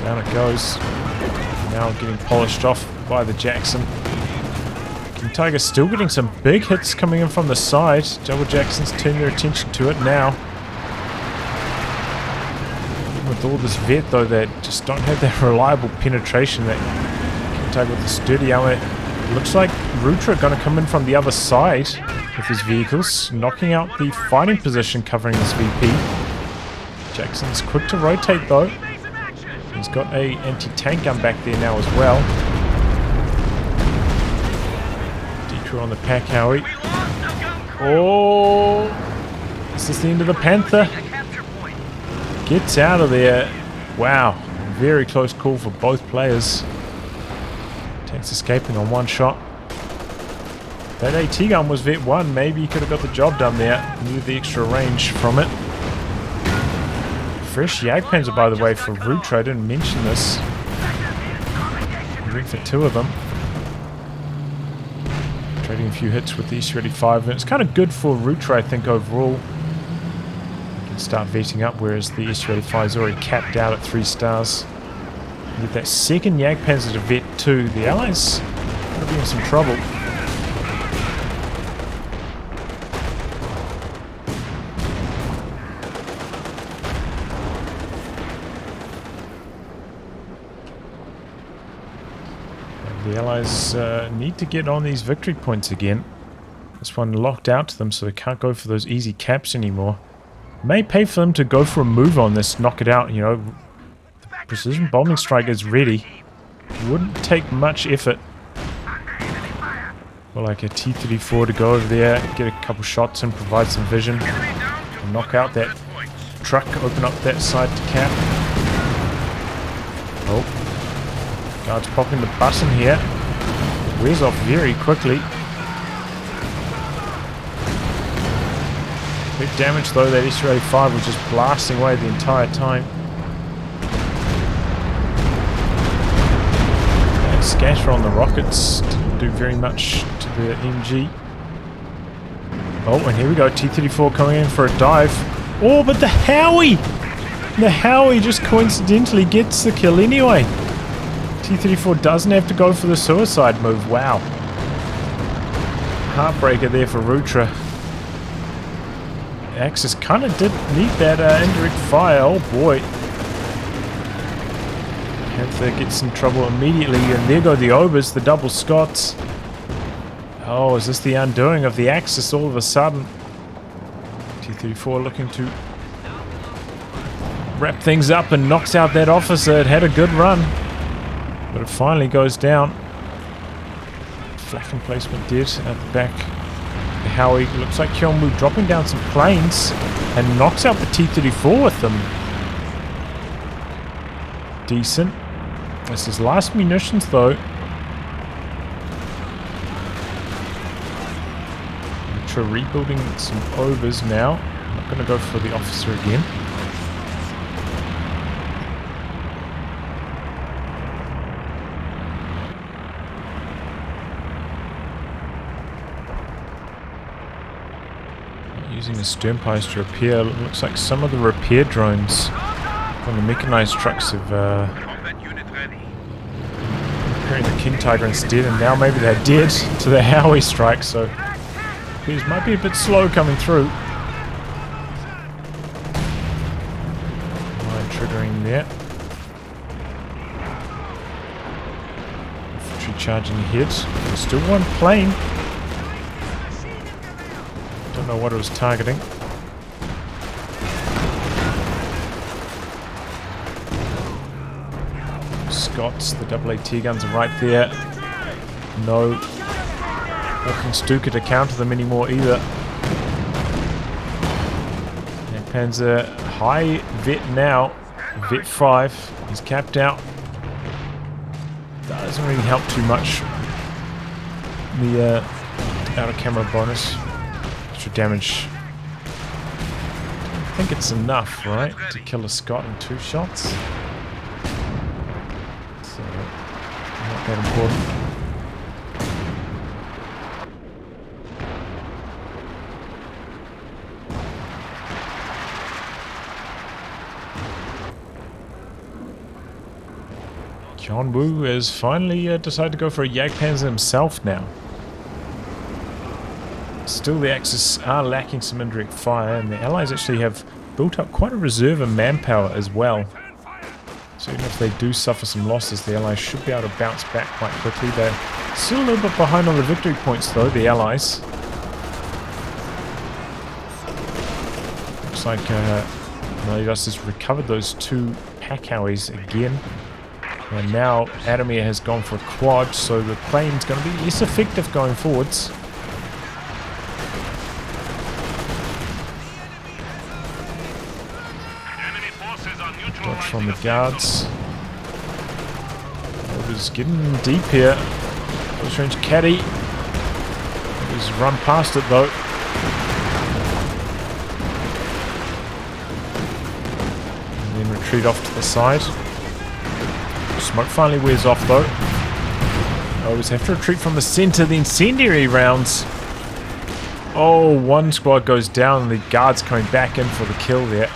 Down it goes. Now getting polished off by the Jackson. King Tiger still getting some big hits coming in from the side. Double Jacksons turn their attention to it now. With all this vet though, they just don't have that reliable penetration that King Tiger with the sturdy armor. Looks like Rutra are going to come in from the other side with his vehicles, knocking out the fighting position covering this VP. Jackson's quick to rotate though. He's got a anti-tank gun back there now as well. Detour on the pack, Howie. Oh! This is the end of the Panther. Gets out of there. Wow. Very close call for both players. Tanks escaping on one shot. That AT gun was vet 1. Maybe he could have got the job done there. Needed the extra range from it. Fresh Jagdpanzer, by the way, for Rutra. I didn't mention this. He went for 2 of them. Trading a few hits with the Su-85. And it's kind of good for Rutra, I think, overall. start vetting up, whereas the Su-85 is already capped out at 3 stars. With that second Jagdpanzer to vet too, the Allies are be in some trouble. And the Allies need to get on these victory points again. This one locked out to them, so they can't go for those easy caps anymore. May pay for them to go for a move on this, knock it out, you know. The precision bombing strike is ready. Wouldn't take much effort. Well, like a T-34 to go over there, get a couple shots and provide some vision. And knock out that truck, open up that side to cap. Oh. Guards popping the button here. Wears off very quickly. Big damage though, that Su-85 was just blasting away the entire time. And scatter on the rockets didn't do very much to the MG. Oh, and here we go, T-34 coming in for a dive. Oh, but the Howie! The Howie just coincidentally gets the kill anyway. T-34 doesn't have to go for the suicide move, wow. Heartbreaker there for Rutra. Axis kind of did need that indirect fire. Oh boy. Panther gets in trouble immediately, and there go the Obers, the double Scots. Oh, is this the undoing of the Axis all of a sudden? T-34 looking to wrap things up and knocks out that officer. It had a good run, but it finally goes down. Flak emplacement dead at the back. Howie looks like Kyeon-woo dropping down some planes and knocks out the T-34 with them. Decent. That's his last munitions though. Rutra rebuilding some overs now. I'm not going to go for the officer again. Using the sternpipes to repair. Looks like some of the repair drones from the mechanized trucks have repairing the King Tiger instead, and now maybe they're dead to the Howie strike, so these might be a bit slow coming through. Line triggering there. Infantry charging ahead. There's still one plane. Don't know what it was targeting. Scots, the AAT guns are right there. No walking Stuka to counter them anymore either. And Panzer high vet now. Vet 5. He's capped out. That doesn't really help too much. The outer camera bonus. Extra damage. I think it's enough, right, to kill a Scot in 2 shots. So, not that important. Kyeon-woo has finally decided to go for a Jagdpanzer himself now. Still, the Axis are lacking some indirect fire, and the Allies actually have built up quite a reserve of manpower as well. So even if they do suffer some losses, the Allies should be able to bounce back quite quickly. They're still a little bit behind on the victory points though, the Allies. Looks like Meliodas has recovered those 2 pack Howies again. And now Adamir has gone for a quad, so the plane's going to be less effective going forwards. Dodge from the guards. Over's getting deep here. Close range caddy. He's run past it though. And then retreat off to the side. Smoke finally wears off though. Always have to retreat from the center. The incendiary rounds Oh, one squad goes down and the guard's coming back in for the kill there.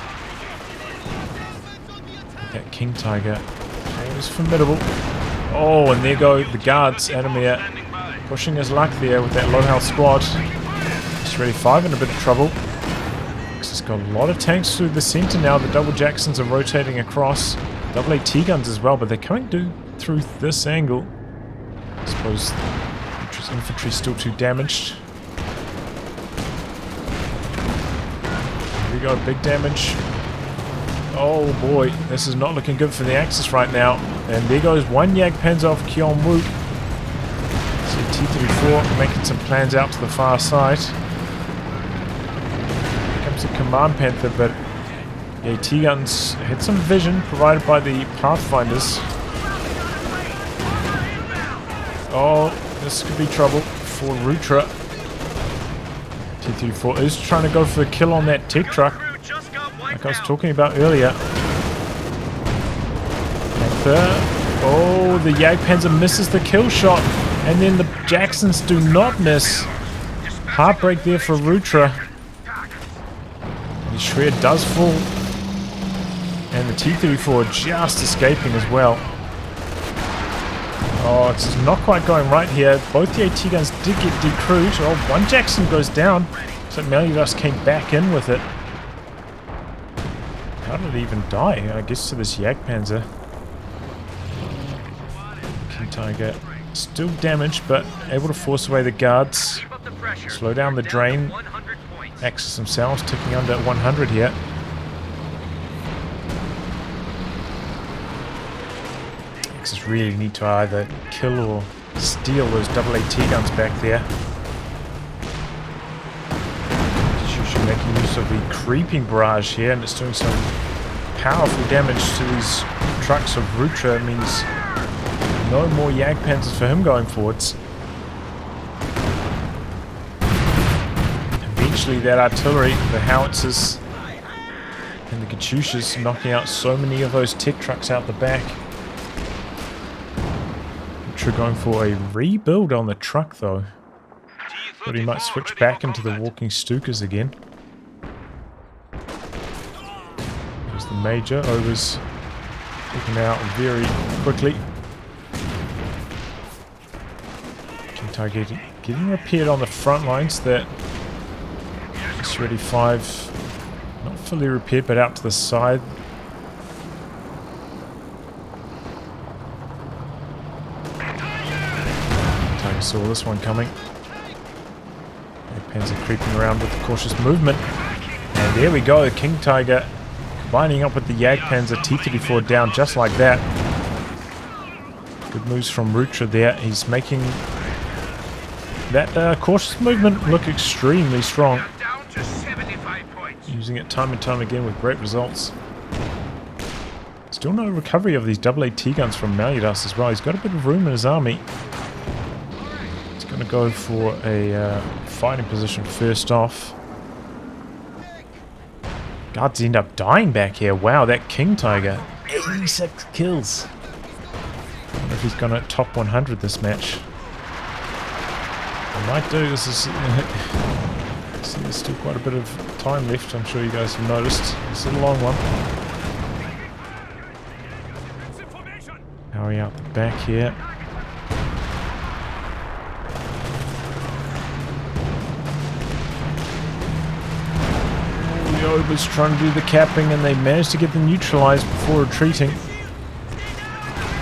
That King Tiger is formidable. Oh, and there go the guards. Adamir pushing his luck there with that low health squad. Just ready 5 in a bit of trouble. It's got a lot of tanks through the center now. The double Jacksons are rotating across. Double AT guns as well, but they're coming through this angle. I suppose Rutra's infantry still too damaged. Here we go, big damage. Oh boy, this is not looking good for the Axis right now. And there goes one Jagdpanzer off Kyeon-woo. See T-34 making some plans out to the far side. Here comes the Command Panther, but the AT guns had some vision provided by the Pathfinders. Oh, this could be trouble for Rutra. T-34 is trying to go for the kill on that tech truck, like I was talking about earlier. Oh, the Jagdpanzer misses the kill shot, and then the Jacksons do not miss. Heartbreak there for Rutra. The Shred does fall, and the T-34 just escaping as well. Oh, it's not quite going right here. Both the AT guns did get decrewed. Oh, one Jackson goes down, so Meliodas came back in with it. How did it even die? I guess to this Jagdpanzer. King Tiger still damaged, but able to force away the guards. Slow down the drain. Axis themselves ticking under 100 here. Axis really need to either kill or steal those double AT guns back there. She's making use of the creeping barrage here, and it's doing some powerful damage to these trucks of Rutra. It means no more Jagdpanzers for him going forwards. Eventually that artillery, the howitzers and the Katyushas, knocking out so many of those tech trucks out the back. Rutra going for a rebuild on the truck though. But he might switch back into the walking Stukas again. There's the Major. Over's taken out very quickly. King Tiger getting repaired on the front lines. That is ready 5. Not fully repaired, but out to the side. Tiger saw this one coming. Panzer creeping around with cautious movement. And there we go, King Tiger combining up with the Jagdpanzer. T-34 down just like that. Good moves from Rutra there. He's making that cautious movement look extremely strong. Using it time and time again with great results. Still no recovery of these double AT guns from Meliodas as well. He's got a bit of room in his army. He's going to go for a fighting position first off. Guards end up dying back here. Wow, that King Tiger. 86 kills. I wonder if he's going to top 100 this match. I might do. This is... see, there's still quite a bit of time left. I'm sure you guys have noticed. It's a long one. Hurry out the back here. The Ober's trying to do the capping, and they managed to get them neutralized before retreating.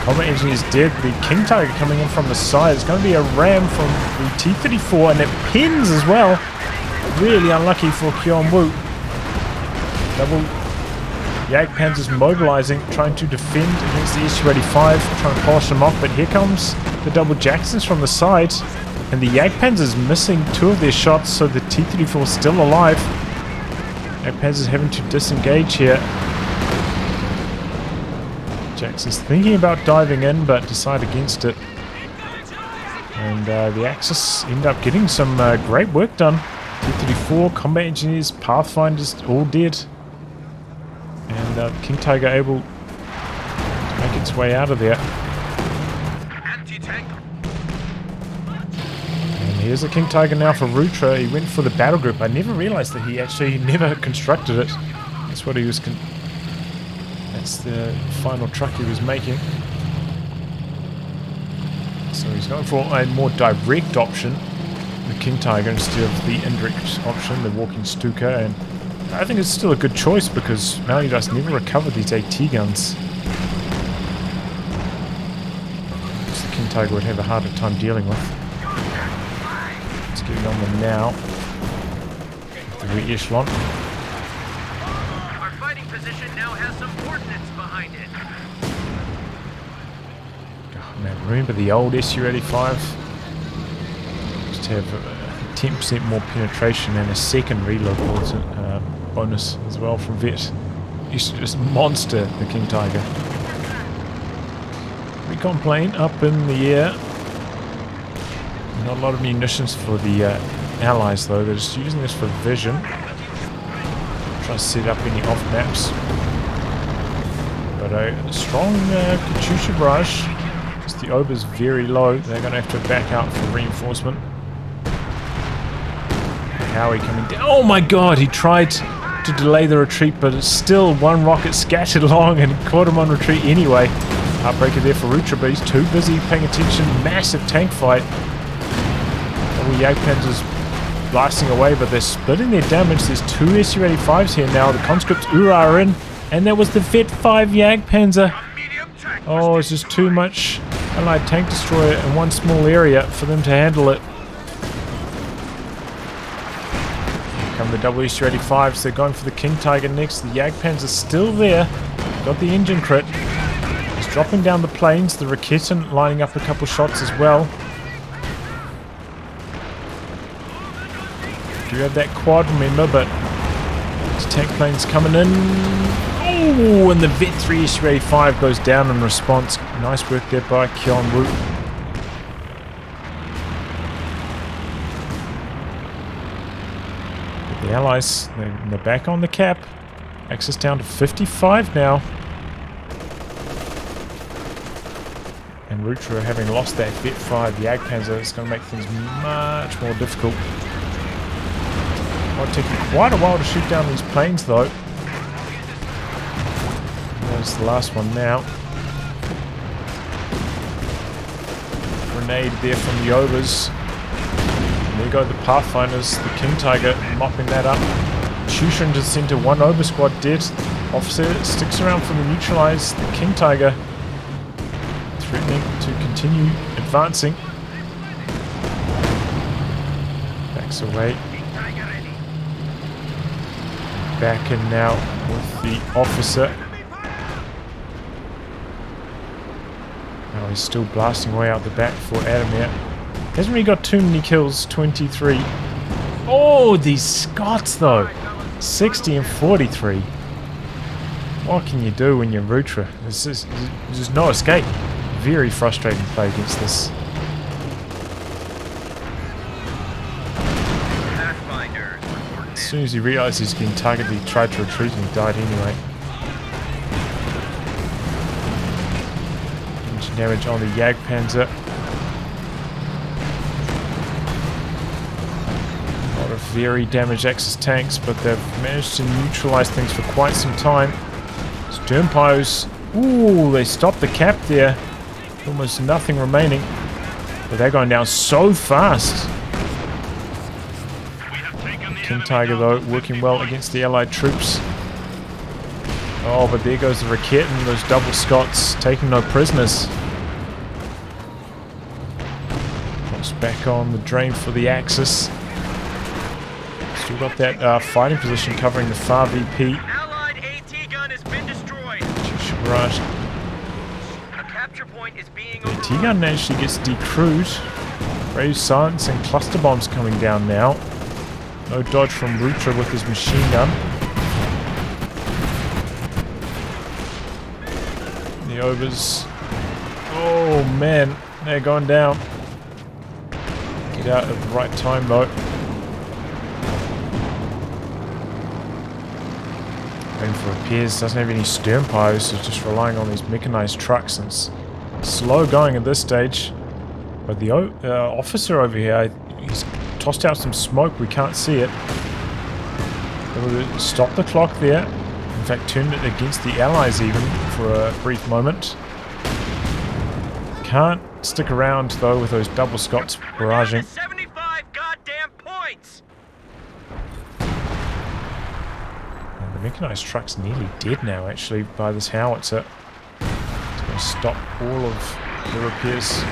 Combat Engineer's dead. The King Tiger coming in from the side. It's going to be a ram from the T-34, and it pins as well. Really unlucky for Kyeon-woo. Double Jagdpanzers mobilizing, trying to defend against the SU-85, trying to polish them off, but here comes the double Jacksons from the side, and the Jagdpanzers missing 2 of their shots, so the T-34 is still alive. Jagdpanzers having to disengage here. Jackson's thinking about diving in, but decide against it. And the Axis end up getting some great work done. T-34, Combat Engineers, Pathfinders, all dead. And King Tiger able to make its way out of there. And Here's a King Tiger now for Rutra. He went for the battle group. I never realized that he actually never constructed it. That's what he was... That's the final truck he was making. So he's going for a more direct option, the King Tiger, instead of the indirect option, the walking Stuka. And I think it's still a good choice because Meliodas never recovered these AT guns. Which the King Tiger would have a harder time dealing with. Let's get it on them now. The re-echelon.
Our fighting position now has some ordnance behind it.
Oh man, remember the old SU-85? Just have 10% more penetration and a second reload bonus as well from Vet. Used to just monster the King Tiger. Recon plane up in the air. Not a lot of munitions for the allies though, they're just using this for vision. Try to set up any off maps. But a strong Katyusha barrage. Because the Ober's very low, they're going to have to back out for reinforcement. Howie coming down. Oh my god, he tried to delay the retreat, but it's still one rocket scattered along and caught him on retreat anyway. Heartbreaker there for Rutra, but he's too busy paying attention. Massive tank fight. All the Jagdpanzers blasting away, but they're splitting their damage. There's two Su-85s here now. The conscripts Ura are in, and there was the Vet 5 Jagdpanzer. Oh, it's just too much Allied tank destroyer in one small area for them to handle it. Here come the double Su-85s. They're going for the King Tiger next. The Jagdpanzer's still there. Got the engine crit. He's dropping down the planes. The Recon lining up a couple shots as well. Do have that quad, remember, but these tank planes coming in. Oh, and the Vet 3 Su-85 goes down in response. Nice work there by Kyeon-woo. The Allies, they're back on the cap. Access down to 55 now. And Rutra, having lost that Vet 5 Jagdpanzer, it's going to make things much more difficult. Might take quite a while to shoot down these planes though. There's the last one now. Grenade there from the Overs. And there go the Pathfinders. The King Tiger mopping that up. Shusha into the center. One Over squad dead. Officer sticks around for the neutralize. The King Tiger threatening to continue advancing. Backs away. Back in now with the officer. Now he's still blasting away out the back for Adamir. Hasn't really got too many kills, 23. Oh, these Scots though. 60 and 43. What can you do when you're Rutra? There's no escape. Very frustrating to play against this. As soon as he realized he was getting targeted, he tried to retreat and he died anyway. Engine damage on the Jagdpanzer. A lot of very damaged Axis tanks, but they've managed to neutralize things for quite some time. Sturmpos. Ooh, they stopped the cap there. Almost nothing remaining. But they're going down so fast. King Tiger though working well against the Allied troops. Oh, but there goes the Recon and those double Scots taking no prisoners. Cross back on the drain for the Axis. Still got that fighting position covering the far VP.
Allied AT gun has been destroyed.
Barrage.
A capture point is being
The
overrun.
AT gun actually gets decrewed. Brave silence and cluster bombs coming down now. No dodge from Rutra with his machine gun. The Overs. Oh man, they're going down. Get out at the right time though. Going for repairs, doesn't have any Sturmpos, so just relying on these mechanized trucks, and it's slow going at this stage. But the officer over here, he's tossed out some smoke. We can't see it. We'll stop the clock there. In fact, turned it against the allies even for a brief moment. Can't stick around though with those double Scots barraging.
75 goddamn points.
And the mechanized truck's nearly dead now, actually, by this howitzer. It's going to stop all of the repairs.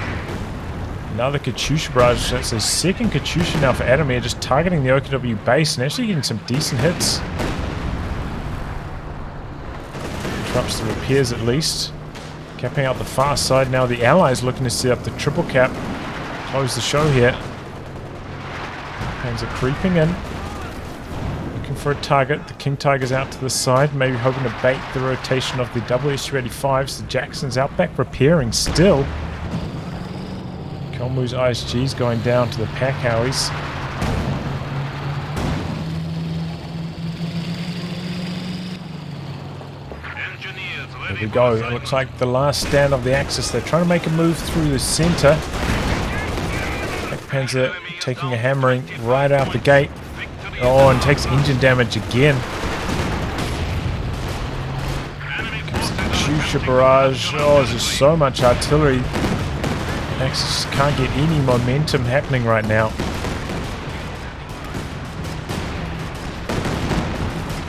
Another Katyusha barrage. That's the second Katyusha now for Adamir, just targeting the OKW base and actually getting some decent hits. Interrupts the repairs at least. Capping out the far side. Now the allies looking to set up the triple cap. Close the show here. Hands are creeping in. Looking for a target. The King Tiger's out to the side. Maybe hoping to bait the rotation of the WSU-85s. The Jackson's out back repairing still. Kyeon-woo's ISG's going down to the pack howies. There we go. It looks like the last stand of the Axis. They're trying to make a move through the center. Black Panzer taking a hammering right out the gate. Oh, and takes engine damage again. Comes the Katyusha barrage. Oh, there's just so much artillery. Axis can't get any momentum happening right now.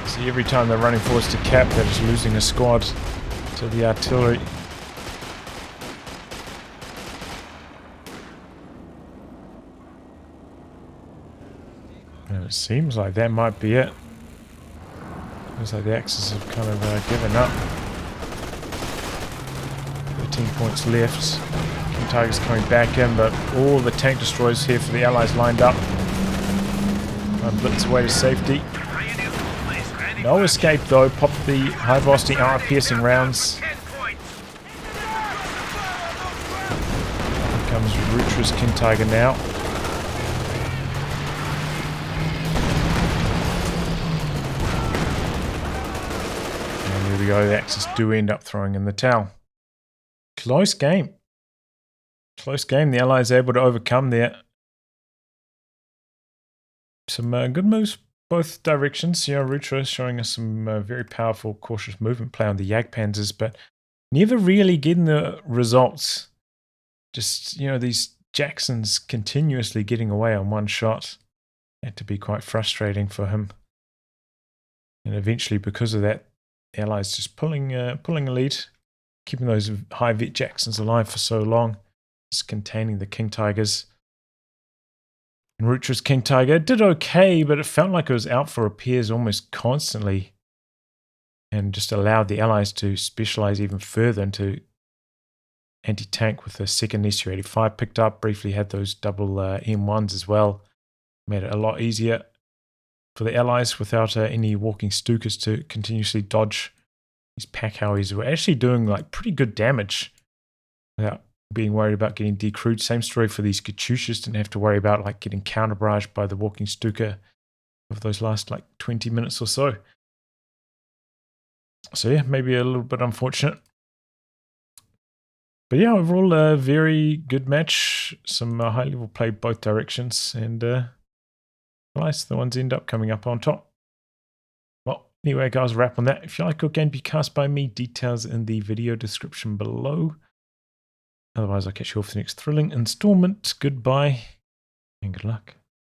See, every time they're running forwards to cap, they're just losing a squad to the artillery. And it seems like that might be it. Looks like the Axis have kind of given up. 13 points left. King Tiger's coming back in, but all the tank destroyers here for the allies lined up. Blitz away to safety. No escape though. Pop the high velocity armor piercing rounds. Here comes Rutra's King Tiger now. And there we go. The Axis do end up throwing in the towel. Close game. Close game. The allies able to overcome there. Some good moves both directions. You know, Rutra showing us some very powerful, cautious movement play on the Jagdpanzers, but never really getting the results. Just, you know, these Jacksons continuously getting away on one shot. Had to be quite frustrating for him. And eventually, because of that, the Allies just pulling a lead, keeping those high vet Jacksons alive for so long, just containing the King Tigers. And Rutra's King Tiger did okay, but it felt like it was out for repairs almost constantly, and just allowed the Allies to specialize even further into anti-tank with the second SU-85 picked up. Briefly had those double M1s as well. Made it a lot easier for the Allies without any walking Stukas to continuously dodge these pack howies who were actually doing like pretty good damage without being worried about getting decrewed. Same story for these Katyushas. Didn't have to worry about like getting counter barraged by the walking Stuka of those last like 20 minutes or so. So yeah, maybe a little bit unfortunate. But yeah, overall a very good match. Some high level play both directions, and nice, the ones end up coming up on top. Well, anyway guys, wrap on that. If you like your game to be cast by me, details in the video description below. Otherwise, I'll catch you off the next thrilling installment. Goodbye and good luck.